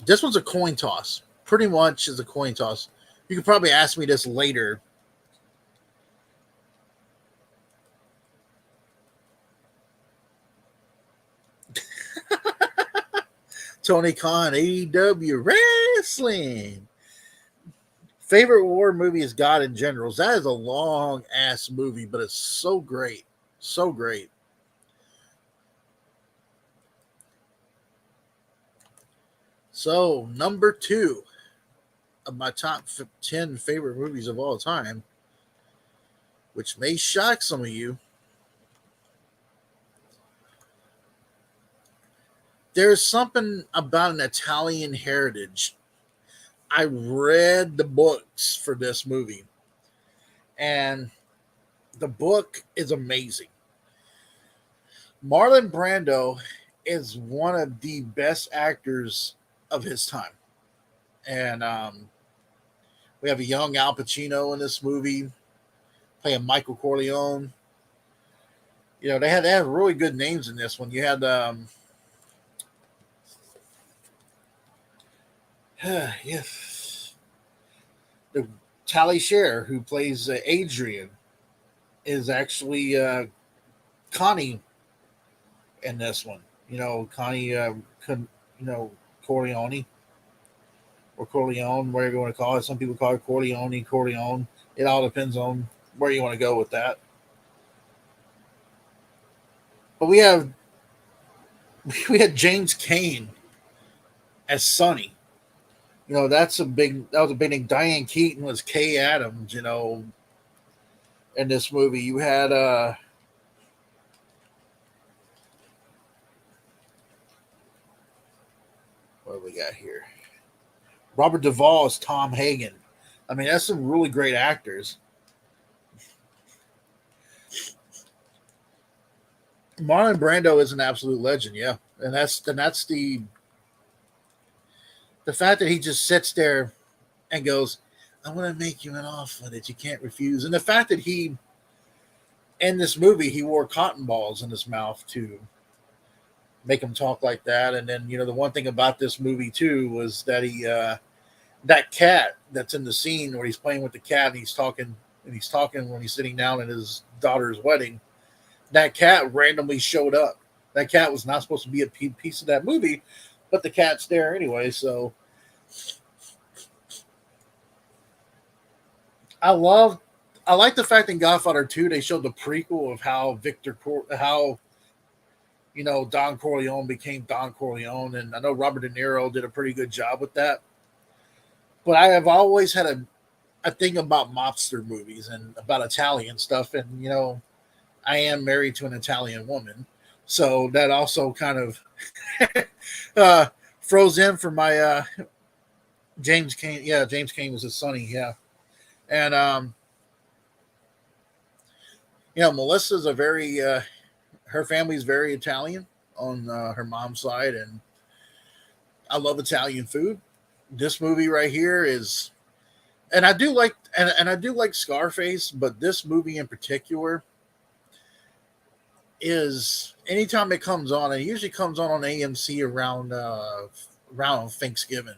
this one's a coin toss. Pretty much is a coin toss. You could probably ask me this later. Tony Khan, AEW Wrestling. Favorite war movie is God in Generals. That is a long ass movie, but it's so great. So great. So, number 2 of my top 10 favorite movies of all time, which may shock some of you. There's something about an Italian heritage. I read the books for this movie, and the book is amazing. Marlon Brando is one of the best actors of his time. And we have a young Al Pacino in this movie playing Michael Corleone. You know, they had really good names in this one. You had yes, the Tally Share, who plays Adrian, is actually Connie in this one. You know, Connie, Corleone or Corleone, whatever you want to call it. Some people call it Corleone, Corleone. It all depends on where you want to go with that. But we had James Cain as Sonny. You know, that was a big thing. Diane Keaton was Kay Adams, you know, in this movie. You had what do we got here? Robert Duvall is Tom Hagen. I mean, that's some really great actors. Marlon Brando is an absolute legend, yeah. And that's the fact that he just sits there and goes, "I want to make you an offer that you can't refuse," and the fact that he in this movie he wore cotton balls in his mouth to make him talk like that. And then the one thing about this movie too was that he that cat that's in the scene where he's playing with the cat and he's talking when he's sitting down at his daughter's wedding. That cat randomly showed up. That cat was not supposed to be a piece of that movie, but the cat's there anyway. So I love, I like the fact in Godfather 2 they showed the prequel of how how Don Corleone became Don Corleone, and I know Robert De Niro did a pretty good job with that. But I have always had a thing about mobster movies and about Italian stuff, and I am married to an Italian woman, so that also kind of uh, froze in for my James Cain. Yeah, James Cain was his sonny. Yeah, and Melissa's a very her family's very Italian on her mom's side, and I love Italian food. This movie right here is, and I do like, and I do like Scarface, but this movie in particular is anytime it comes on, it usually comes on AMC around Thanksgiving.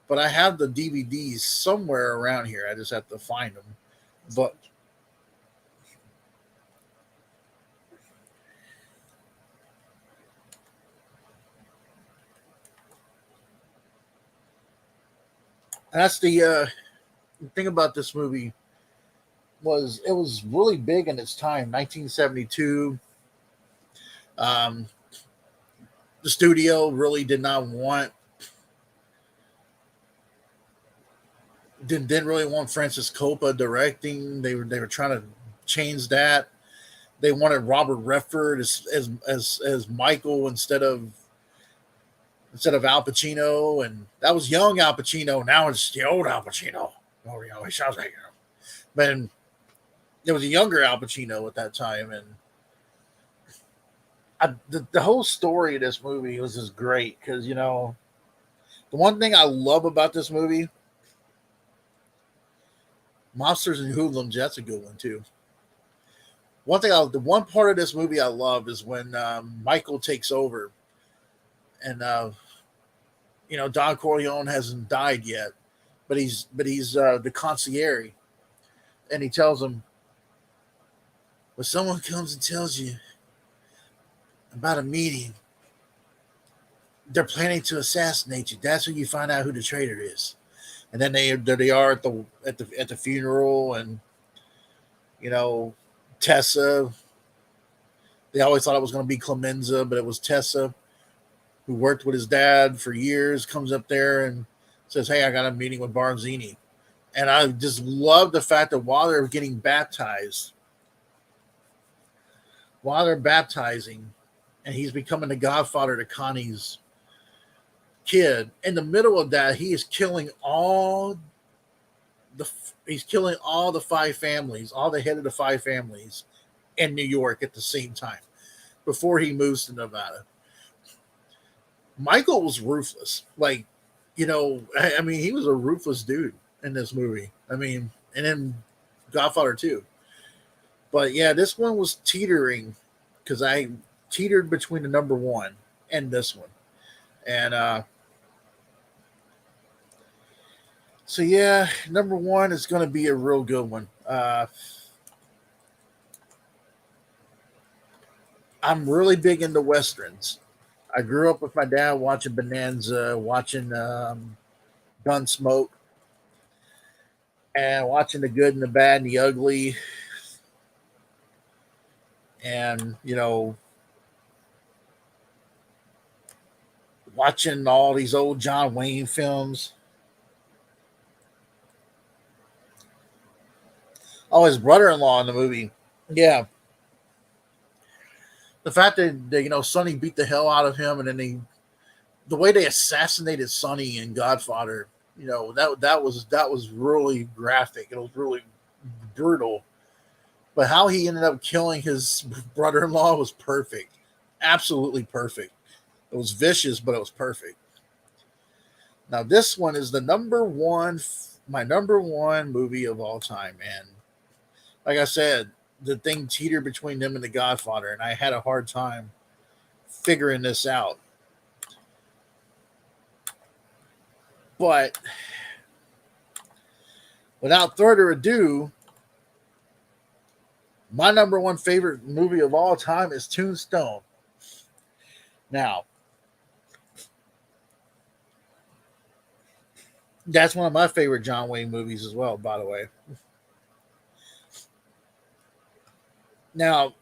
But I have the DVDs somewhere around here. I just have to find them. But that's the thing about this movie was it was really big in its time, 1972. Um, the studio really did not want didn't really want Francis Coppola directing. They were trying to change that. They wanted Robert Redford as Michael instead of Al Pacino, and that was young Al Pacino. Now it's the old Al Pacino. Oh, he sounds like but there was a younger Al Pacino at that time, and the whole story of this movie was just great because the one thing I love about this movie, Monsters and Hoodlums, that's a good one too. The one part of this movie I love is when Michael takes over, and Don Corleone hasn't died yet, but he's the concierge, and he tells him, when someone comes and tells you about a meeting, they're planning to assassinate you. That's when you find out who the traitor is. And then there they are at the funeral, and you know Tessa. They always thought it was going to be Clemenza, but it was Tessa, who worked with his dad for years. Comes up there and says, "Hey, I got a meeting with Barzini." And I just love the fact that while they're baptizing, and he's becoming the godfather to Connie's kid. In the middle of that, the he's killing all the five families, all the head of the five families in New York at the same time before he moves to Nevada. Michael was ruthless. Like, I mean, he was a ruthless dude in this movie. I mean, and then Godfather too. But yeah, this one was teetering because I teetered between the number one and this one. And so yeah, number one is going to be a real good one. I'm really big into westerns. I grew up with my dad watching Bonanza, watching Gunsmoke, and watching the good and the bad and the ugly, and watching all these old John Wayne films. Oh, his brother-in-law in the movie. Yeah, the fact that Sonny beat the hell out of him, and then the way they assassinated Sonny in Godfather, that was really graphic. It was really brutal. But how he ended up killing his brother-in-law was perfect, absolutely perfect. It was vicious, but it was perfect. Now this one is my number one movie of all time, and like I said, the thing teetered between them and The Godfather, and I had a hard time figuring this out. But without further ado, my number one favorite movie of all time is Tombstone. Now, that's one of my favorite John Wayne movies as well, by the way. Now,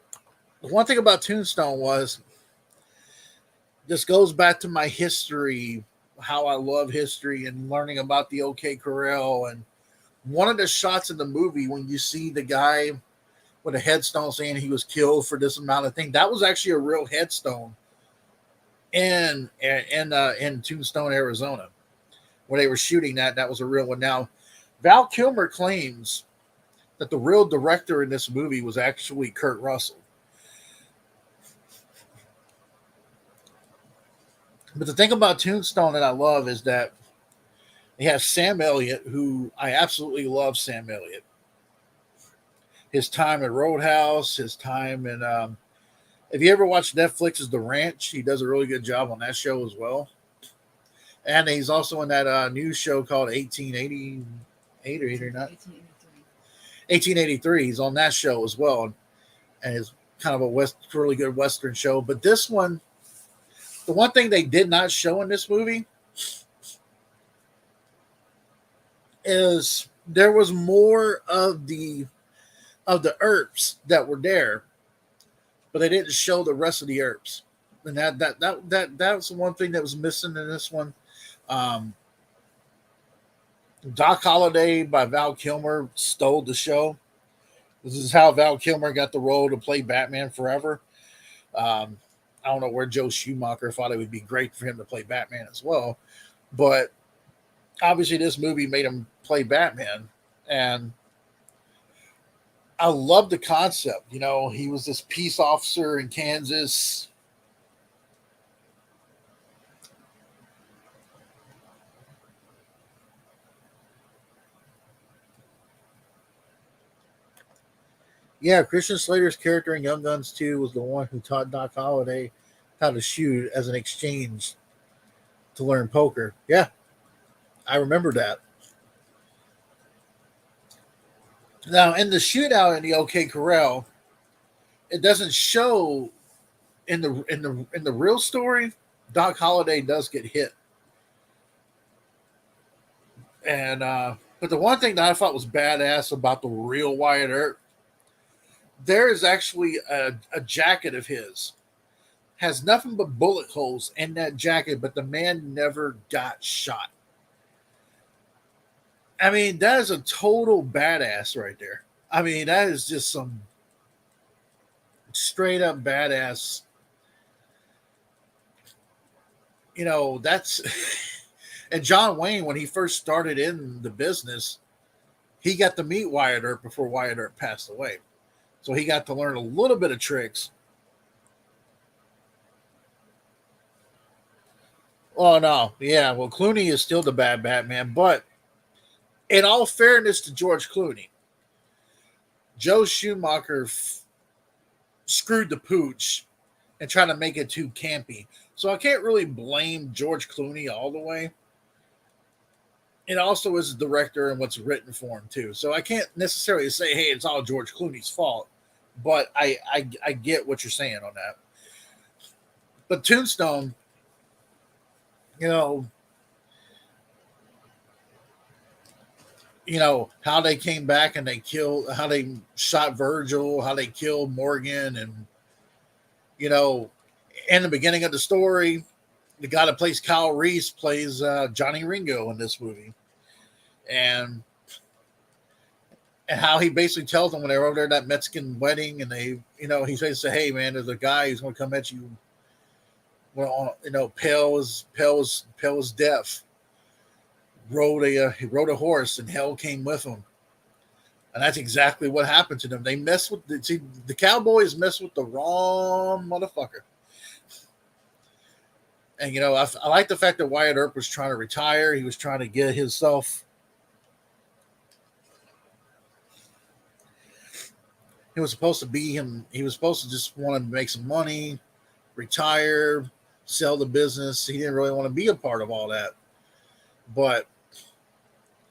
the one thing about Tombstone was this goes back to my history, how I love history and learning about the OK Corral. And one of the shots in the movie when you see the guy with a headstone saying he was killed for this amount of thing, that was actually a real headstone in Tombstone, Arizona, where they were shooting that. That was a real one. Now, Val Kilmer claims that the real director in this movie was actually Kurt Russell. But the thing about Tombstone that I love is that they have Sam Elliott, who I absolutely love. Sam Elliott, his time at Roadhouse, his time in. If you ever watched Netflix's The Ranch, he does a really good job on that show as well. And he's also in that new show called 1888 or 89. 1883. He's on that show as well, and it's kind of a really good Western show. But this one, the one thing they did not show in this movie is there was more of the herbs that were there, but they didn't show the rest of the herbs, and that was the one thing that was missing in this one. Um, Doc Holliday by Val Kilmer stole the show. This is how Val Kilmer got the role to play Batman forever. Um, I don't know where Joe Schumacher thought it would be great for him to play Batman as well, but obviously this movie made him play Batman, and I love the concept. He was this peace officer in Kansas. Yeah, Christian Slater's character in Young Guns 2 was the one who taught Doc Holliday how to shoot as an exchange to learn poker. Yeah, I remember that. Now, in the shootout in the OK Corral, it doesn't show in the real story. Doc Holliday does get hit, and but the one thing that I thought was badass about the real Wyatt Earp, there is actually a jacket of his has nothing but bullet holes in that jacket, but the man never got shot. I mean, that is a total badass right there. I mean, that is just some straight up badass. That's and John Wayne, when he first started in the business, he got to meet Wyatt Earp before Wyatt Earp passed away. So he got to learn a little bit of tricks. Oh no, yeah. Well, Clooney is still the bad Batman, but in all fairness to George Clooney, Joe Schumacher screwed the pooch and tried to make it too campy. So I can't really blame George Clooney all the way. It also is the director and what's written for him too. So I can't necessarily say, hey, it's all George Clooney's fault. But I get what you're saying on that. But Tombstone, you know, how they came back and they killed, how they shot Virgil, how they killed Morgan, and you know, in the beginning of the story, the guy that plays Kyle Reese plays Johnny Ringo in this movie, and how he basically tells them when they were over there at that Mexican wedding, and they, he says, "Hey man, there's a guy who's going to come at you. Well, pale as death. He rode a horse, and hell came with him." And that's exactly what happened to them. They mess with the Cowboys mess with the wrong motherfucker. And I like the fact that Wyatt Earp was trying to retire. He was trying to get himself. He was supposed to be him. He was supposed to just want to make some money, retire, sell the business. He didn't really want to be a part of all that. But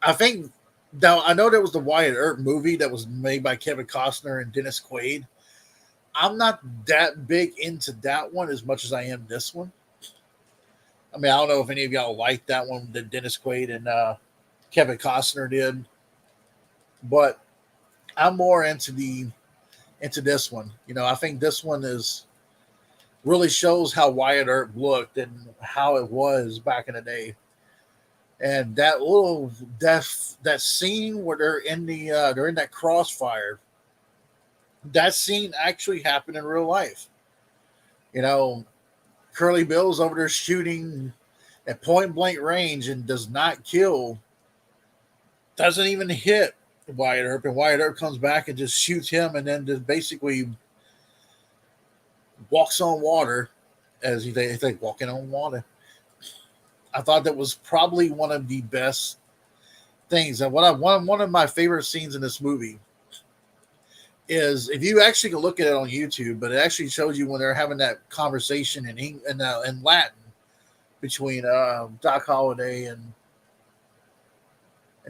I think now I know there was the Wyatt Earp movie that was made by Kevin Costner and Dennis Quaid. I'm not that big into that one as much as I am this one. I mean, I don't know if any of y'all liked that one that Dennis Quaid and Kevin Costner did, but I'm more into this one. I think this one is really shows how Wyatt Earp looked and how it was back in the day. And that scene where they're in that crossfire, that scene actually happened in real life. Curly Bill's over there shooting at point blank range and does not kill, doesn't even hit Wyatt Earp, and Wyatt Earp comes back and just shoots him, and then just basically walks on water as he's like walking on water. I thought that was probably one of the best things, and one of my favorite scenes in this movie is if you actually can look at it on YouTube, but it actually shows you when they're having that conversation in Latin between Doc Holliday and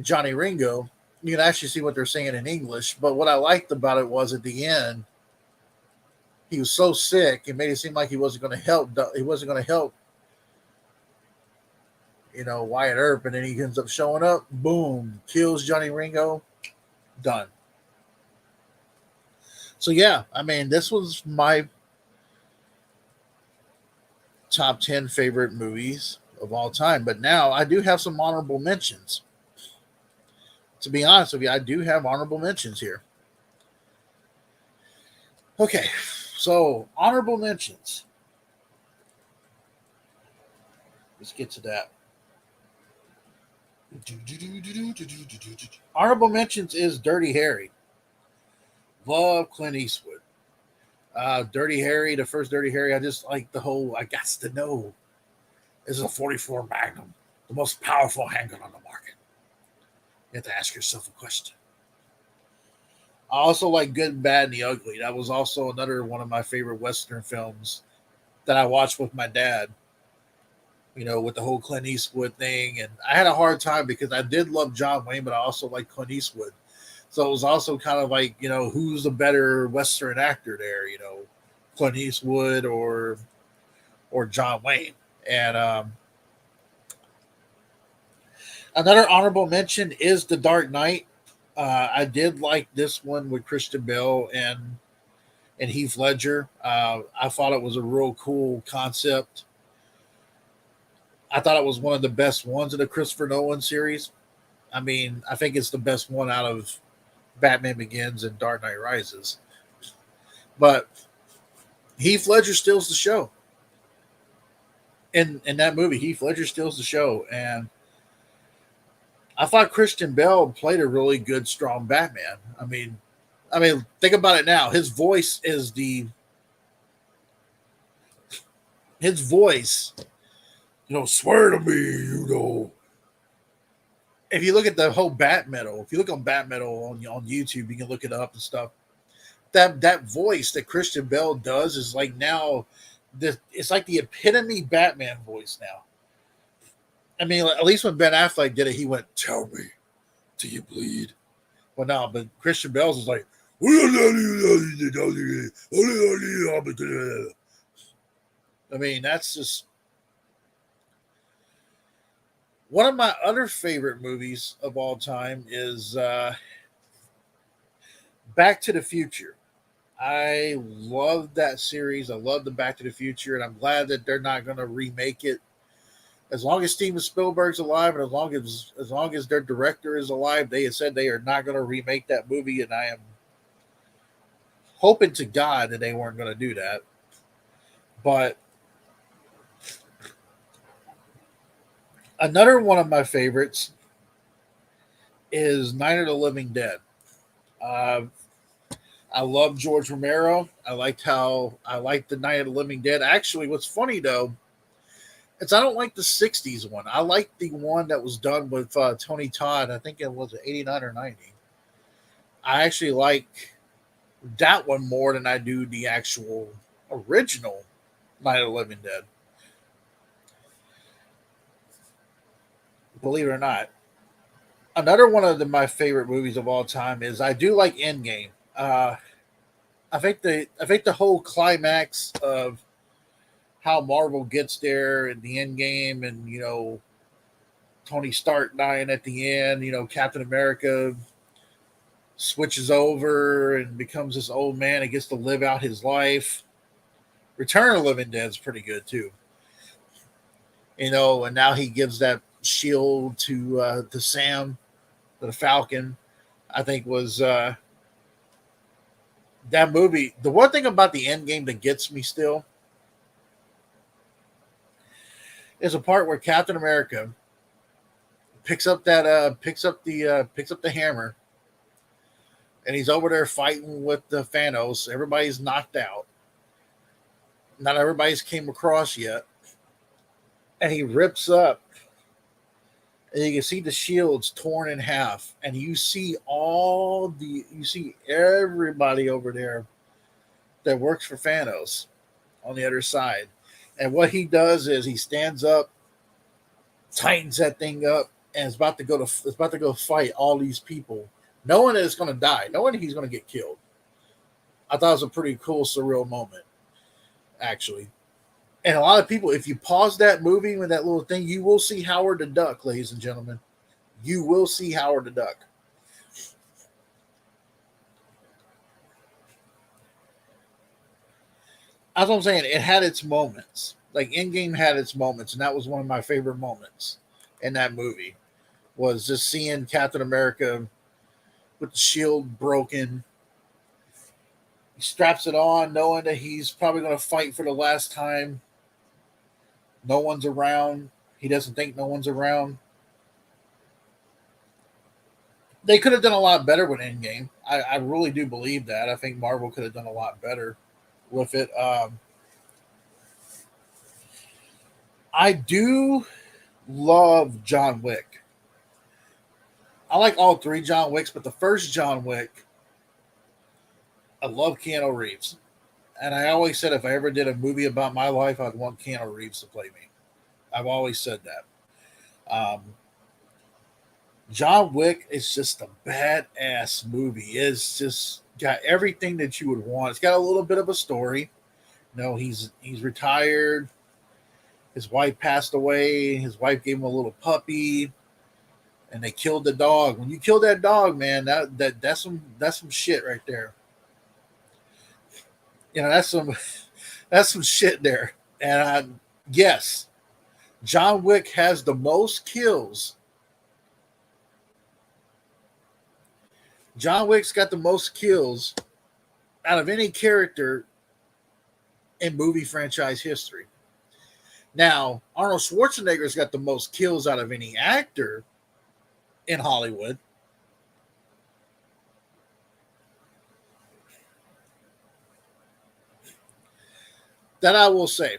Johnny Ringo. You can actually see what they're saying in English. But what I liked about it was at the end, he was so sick, it made it seem like he wasn't going to help. He wasn't going to help, Wyatt Earp, and then he ends up showing up. Boom, kills Johnny Ringo. Done. So yeah, I mean, this was my top 10 favorite movies of all time. But now I do have some honorable mentions. To be honest with you, I do have honorable mentions here. Okay, so honorable mentions. Let's get to that. Honorable mentions is Dirty Harry. Love Clint Eastwood. Dirty Harry, the first Dirty Harry, I just like the whole, I got to know. This is a 44 Magnum, the most powerful handgun on the market. You have to ask yourself a question. I also like Good, Bad, and the Ugly. That was also another one of my favorite Western films that I watched with my dad. With the whole Clint Eastwood thing, and I had a hard time because I did love John Wayne, but I also like Clint Eastwood. So it was also kind of like, who's the better Western actor there? Clint Eastwood or John Wayne. And another honorable mention is The Dark Knight. I did like this one with Christian Bale and Heath Ledger. I thought it was a real cool concept. I thought it was one of the best ones of the Christopher Nolan series. I mean, I think it's the best one out of Batman Begins and Dark Knight Rises. But Heath Ledger steals the show. In that movie, Heath Ledger steals the show. And I thought Christian Bale played a really good, strong Batman. I mean, think about it now. His voice, swear to me, If you look at the whole Bat Metal, if you look on Bat Metal on YouTube, you can look it up and stuff. That voice that Christian Bale does is like now, it's like the epitome Batman voice now. I mean, at least when Ben Affleck did it, he went, "Tell me, do you bleed?" Well, no, but Christian Bale's is like, I mean, that's just one of my other favorite movies of all time is Back to the Future. I love that series. I love the Back to the Future, and I'm glad that they're not going to remake it. As long as Steven Spielberg's alive, and as long as their director is alive, they have said they are not going to remake that movie, and I am hoping to God that they weren't going to do that. But another one of my favorites is Night of the Living Dead. Uh, I love George Romero. I liked the Night of the Living Dead. Actually, what's funny though, is I don't like the '60s one. I like the one that was done with Tony Todd. I think it was '89 or '90. I actually like that one more than I do the actual original Night of the Living Dead. Believe it or not. Another one of my favorite movies of all time is I do like Endgame. I think the whole climax of how Marvel gets there in the end game, and Tony Stark dying at the end. Captain America switches over and becomes this old man and gets to live out his life. Return of the Living Dead is pretty good too. And now he gives that shield to Sam, to the Falcon. I think was that movie. The one thing about the end game that gets me still is a part where Captain America picks up the hammer, and he's over there fighting with the Thanos. Everybody's knocked out. Not everybody's came across yet, and he rips up, and you can see the shields torn in half, and you see everybody over there that works for Thanos on the other side. And what he does is he stands up, tightens that thing up, and is about to go fight all these people, knowing that it's going to die, knowing that he's going to get killed. I thought it was a pretty cool, surreal moment, actually. And a lot of people, if you pause that movie with that little thing, you will see Howard the Duck, ladies and gentlemen. You will see Howard the Duck. That's what I'm saying. It had its moments. Like Endgame had its moments, and that was one of my favorite moments in that movie. Was just seeing Captain America with the shield broken. He straps it on, knowing that he's probably going to fight for the last time. No one's around. He doesn't think no one's around. They could have done a lot better with Endgame. I really do believe that. I think Marvel could have done a lot better with it. I do love John Wick. I like all three John Wicks, but the first John Wick I love Keanu Reeves. And I always said if I ever did a movie about my life, I'd want Keanu Reeves to play me. I've always said that. Um, John Wick is just a badass movie. It's just got everything that you would want. It's got a little bit of a story. He's retired. His wife passed away. His wife gave him a little puppy, and they killed the dog. When you kill that dog, man, that's some shit right there. That's some that's some shit there. And yes, John Wick has the most kills. John Wick's got the most kills out of any character in movie franchise history. Now, Arnold Schwarzenegger's got the most kills out of any actor in Hollywood. That I will say.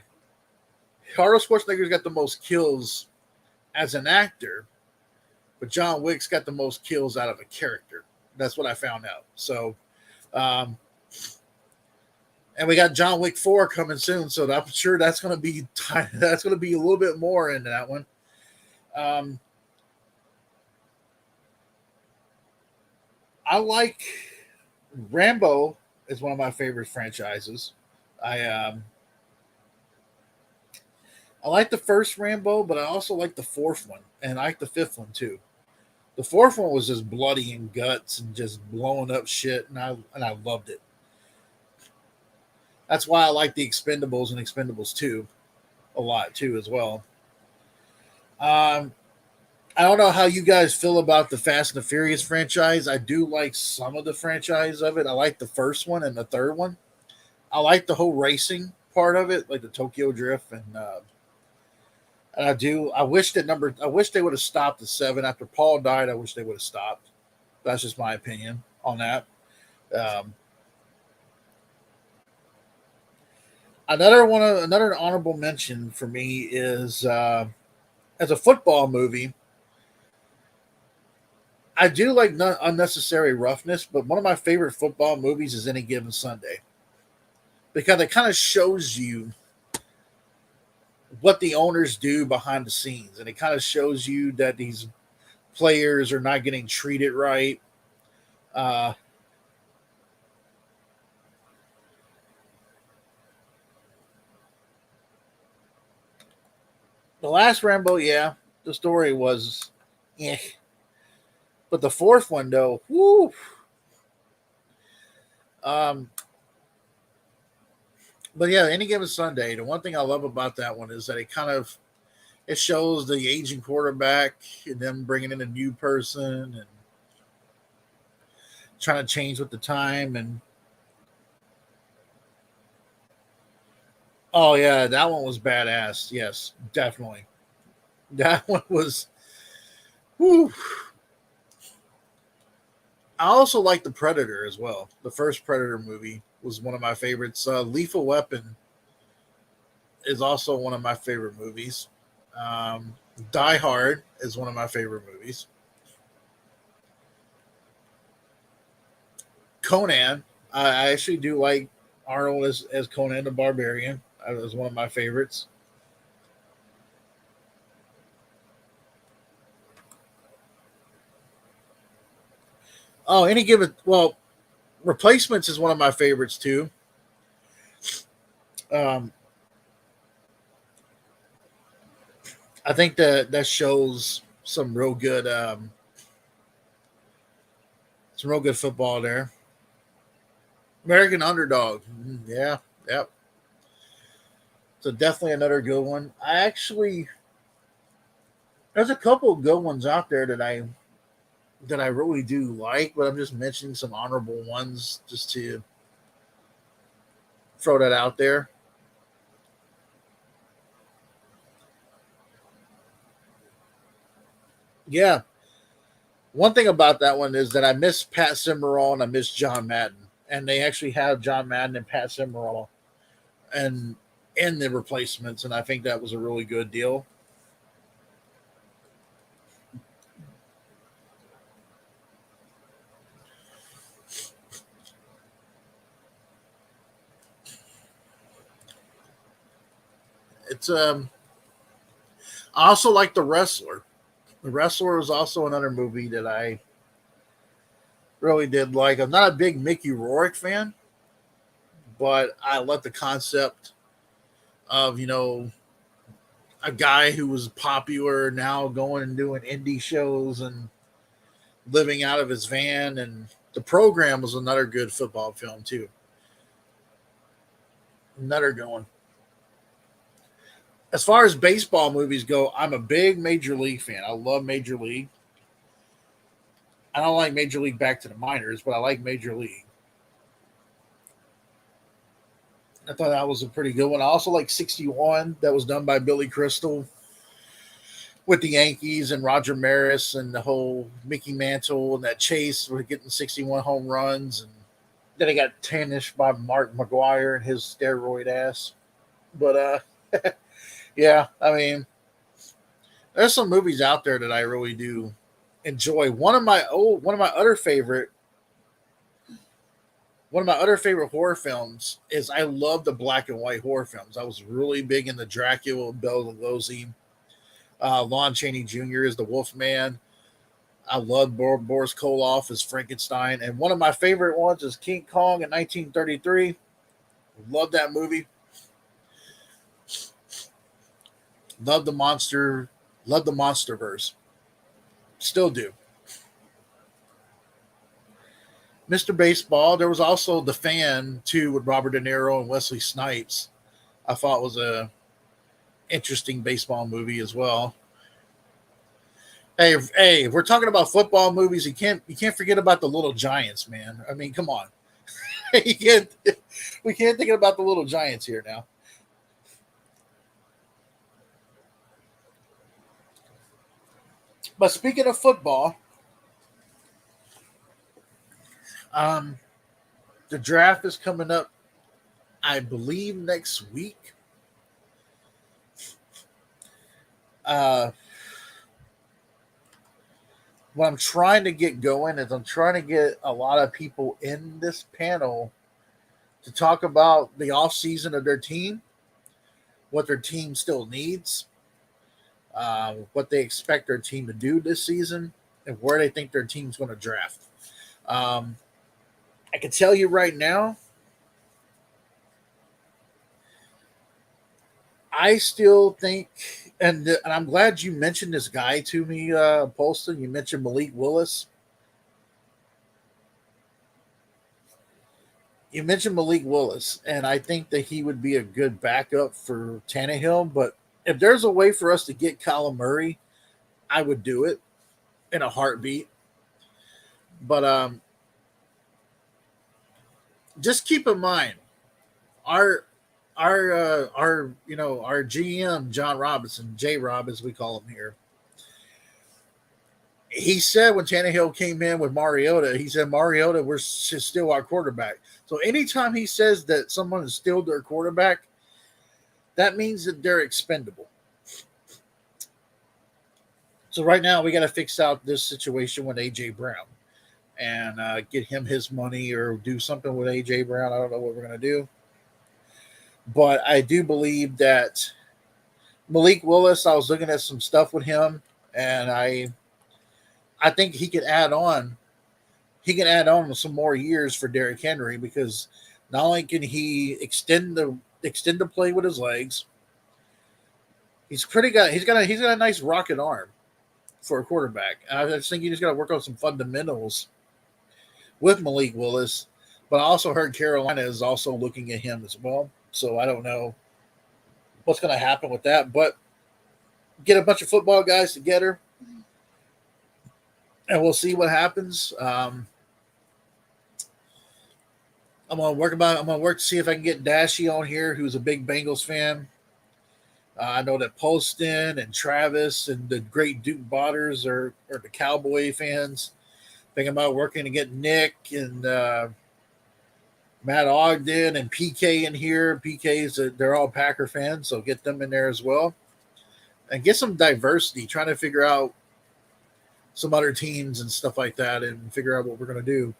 Arnold Schwarzenegger's got the most kills as an actor, but John Wick's got the most kills out of a character. That's what I found out. So, um, and we got John Wick 4 coming soon, so I'm sure that's going to be that's going to be a little bit more into that one. Um, I like Rambo is one of my favorite franchises. I I like the first Rambo, but I also like the fourth one, and I like the fifth one too. The fourth one was just bloody and guts and just blowing up shit, and I loved it. That's why I like the Expendables and Expendables 2 a lot too as well. Um, I don't know how you guys feel about the Fast and the Furious franchise. I do like some of the franchise of it. I like the first one and the third one. I like the whole racing part of it, like the Tokyo Drift, and I do. I wish that number. I wish they would have stopped at 7 after Paul died. I wish they would have stopped. That's just my opinion on that. Um, another honorable mention for me is as a football movie. I do like unnecessary roughness, but one of my favorite football movies is Any Given Sunday because it kind of shows you what the owners do behind the scenes, and it kind of shows you that these players are not getting treated right. Uh, the last Rambo, yeah, the story was, yeah, but the fourth one though, whoo. Um, but yeah, Any Given Sunday. The one thing I love about that one is that it shows the aging quarterback and them bringing in a new person and trying to change with the time. And oh yeah, that one was badass. Yes, definitely. That one was. Whew. I also like the Predator as well. The first Predator movie was one of my favorites. Lethal Weapon is also one of my favorite movies. Um, Die Hard is one of my favorite movies. Conan, I actually do like Arnold as Conan the Barbarian. That was one of my favorites. Oh, any given well, Replacements is one of my favorites too. Um, I think that shows some real good football there. American Underdog, yeah, yep. So definitely another good one. There's a couple of good ones out there that I really do like, but I'm just mentioning some honorable ones just to throw that out there. Yeah, one thing about that one is that I miss Pat Cimarron and I miss John Madden, and they actually have John Madden and Pat Cimarron and in the replacements, and I think that was a really good deal. It's I also like The Wrestler. The Wrestler was also another movie that I really did like. I'm not a big Mickey Rourke fan, but I love the concept of a guy who was popular now going and doing indie shows and living out of his van. And The Program was another good football film too. Another good one. As far as baseball movies go, I'm a big Major League fan. I love Major League. I don't like Major League Back to the Minors, but I like Major League. I thought that was a pretty good one. I also like 61, that was done by Billy Crystal with the Yankees and Roger Maris and the whole Mickey Mantle and that chase with getting 61 home runs. And then he got tarnished by Mark McGuire and his steroid ass. But yeah, I mean, there's some movies out there that I really do enjoy. One of my other favorite horror films is I love the black and white horror films. I was really big into Dracula, Bela Lugosi. Lon Chaney Jr. is the Wolfman. I love Boris Karloff as Frankenstein. And one of my favorite ones is King Kong in 1933. Love that movie. Love the monster. Love the Monsterverse. Still do. Mr. Baseball. There was also The Fan too with Robert De Niro and Wesley Snipes. I thought was a interesting baseball movie as well. Hey, if we're talking about football movies, you can't forget about the Little Giants, man. I mean, come on. you can't we can't think about the Little Giants here now. But speaking of football, um, the draft is coming up, I believe, next week. Uh, what I'm trying to get going is I'm trying to get a lot of people in this panel to talk about the off season of their team, what their team still needs, what they expect their team to do this season, and where they think their team's going to draft. Um, I can tell you right now, I still think, and I'm glad you mentioned this guy to me, Polston. You mentioned Malik Willis. You mentioned Malik Willis, and I think that he would be a good backup for Tannehill. But if there's a way for us to get Kyler Murray, I would do it in a heartbeat. But just keep in mind our our GM John Robinson, J Rob as we call him here. He said when Tannehill came in with Mariota, he said Mariota we're still our quarterback. So anytime he says that someone is still their quarterback, that means that they're expendable. So right now we got to fix out this situation with AJ Brown and get him his money or do something with AJ Brown. I don't know what we're gonna do, but I do believe that Malik Willis. I was looking at some stuff with him, and I think he could add on. He can add on some more years for Derrick Henry because not only can he extend the play with his legs, he's got a nice rocket arm for a quarterback. I just think you just got to work on some fundamentals with Malik Willis. But I also heard Carolina is also looking at him as well. So I don't know what's going to happen with that. But get a bunch of football guys together, and we'll see what happens. I'm gonna work to see if I can get Dashy on here, who's a big Bengals fan. I know that Poston and Travis and the great Duke Botters are the Cowboy fans. Thinking about working to get Nick and Matt Ogden and PK in here. PK's they're all Packer fans, so get them in there as well, and get some diversity. Trying to figure out some other teams and stuff like that, and figure out what we're gonna do.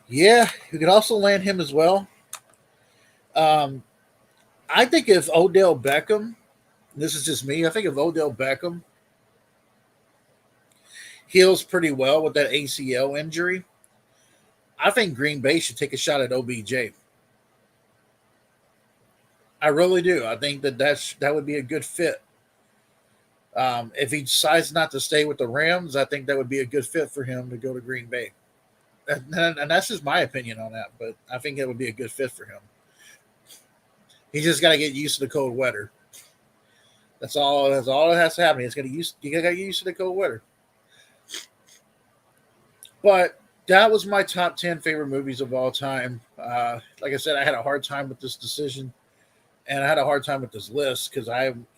Yeah, you could also land him as well. Um, I think if Odell Beckham, this is just me, I think if Odell Beckham heals pretty well with that ACL injury, I think Green Bay should take a shot at OBJ. I really do. I think that would be a good fit. If he decides not to stay with the Rams, I think that would be a good fit for him to go to Green Bay. And that's just my opinion on that, but I think it would be a good fit for him. He just got to get used to the cold weather. That's all. That's all that has to happen. You got to get used to the cold weather. But that was my top 10 favorite movies of all time. Like I said, I had a hard time with this decision, and I had a hard time with this list because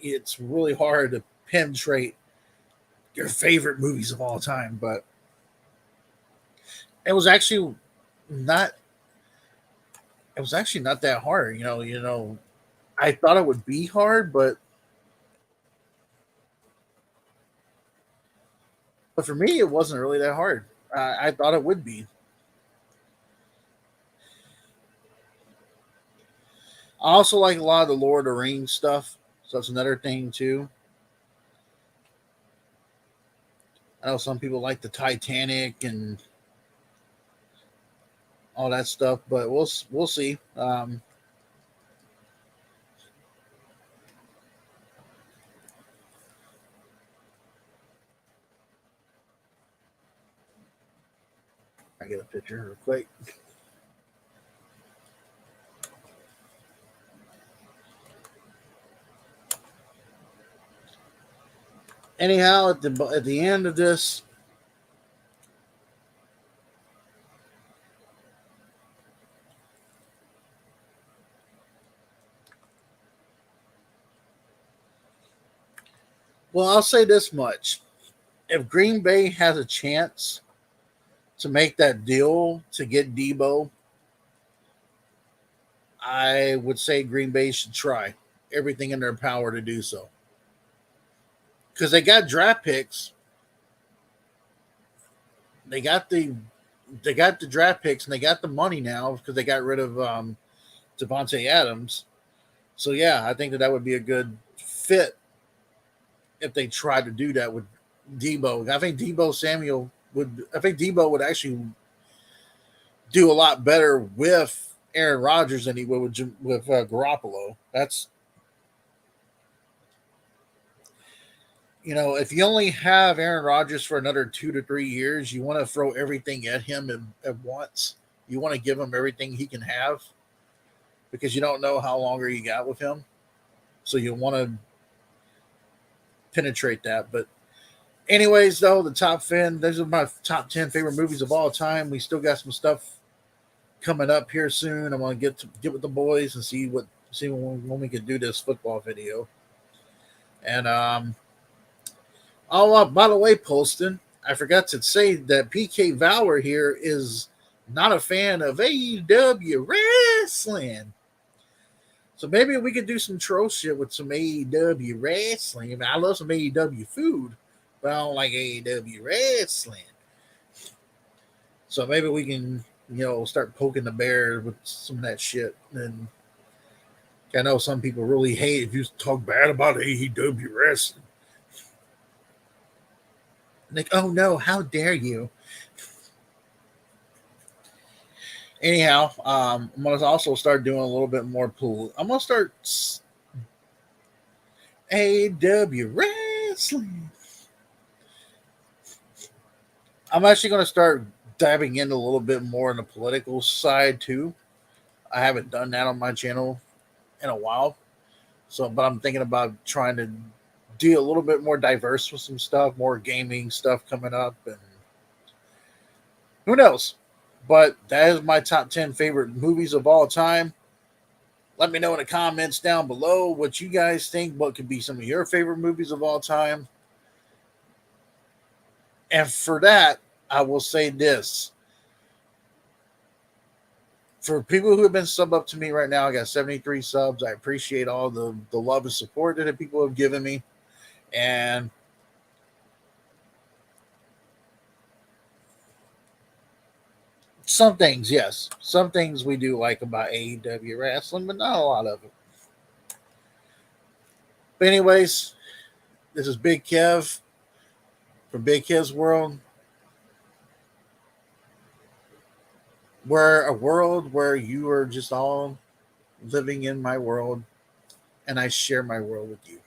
it's really hard to penetrate your favorite movies of all time. But it was actually not. It was actually not that hard. I thought it would be hard, but for me, it wasn't really that hard. I thought it would be. I also like a lot of the Lord of the Rings stuff, so that's another thing too. I know some people like the Titanic and all that stuff, but we'll see. I get a picture real quick. Anyhow, at the end of this, well, I'll say this much: if Green Bay has a chance to make that deal to get Debo, I would say Green Bay should try everything in their power to do so because they got draft picks. They got the draft picks and they got the money now because they got rid of Devontae Adams. So yeah, I think that would be a good fit if they tried to do that with Debo. I think Debo Samuel would. I think Debo would actually do a lot better with Aaron Rodgers than he would with Garoppolo. That's if you only have Aaron Rodgers for another 2 to 3 years, you want to throw everything at him at once. You want to give him everything he can have because you don't know how longer you got with him. So you want to penetrate that. But anyways, though, the top 10, those are my top 10 favorite movies of all time. We still got some stuff coming up here soon. I'm gonna get with the boys and see when we can do this football video. And oh, by the way, Poston, I forgot to say that PK Valor here is not a fan of AEW wrestling. So maybe we could do some troll shit with some AEW wrestling. I mean, I love some AEW food, but I don't like AEW wrestling. So maybe we can, start poking the bear with some of that shit. And I know some people really hate if you talk bad about AEW wrestling. Like, oh no, how dare you? Anyhow, I'm gonna also start doing a little bit more pool. I'm gonna start AEW wrestling. I'm actually gonna start diving in a little bit more in the political side too. I haven't done that on my channel in a while. So, but I'm thinking about trying to do a little bit more diverse with some stuff, more gaming stuff coming up, and who knows. But that is my top 10 favorite movies of all time. Let me know in the comments down below what you guys think, what could be some of your favorite movies of all time. And for that, I will say this. For people who have been sub up to me right now, I got 73 subs. I appreciate all the love and support that people have given me. And Some things, yes. Some things we do like about AEW wrestling, but not a lot of it. But anyways, this is Big Kev from Big Kev's World. We're a world where you are just all living in my world, and I share my world with you.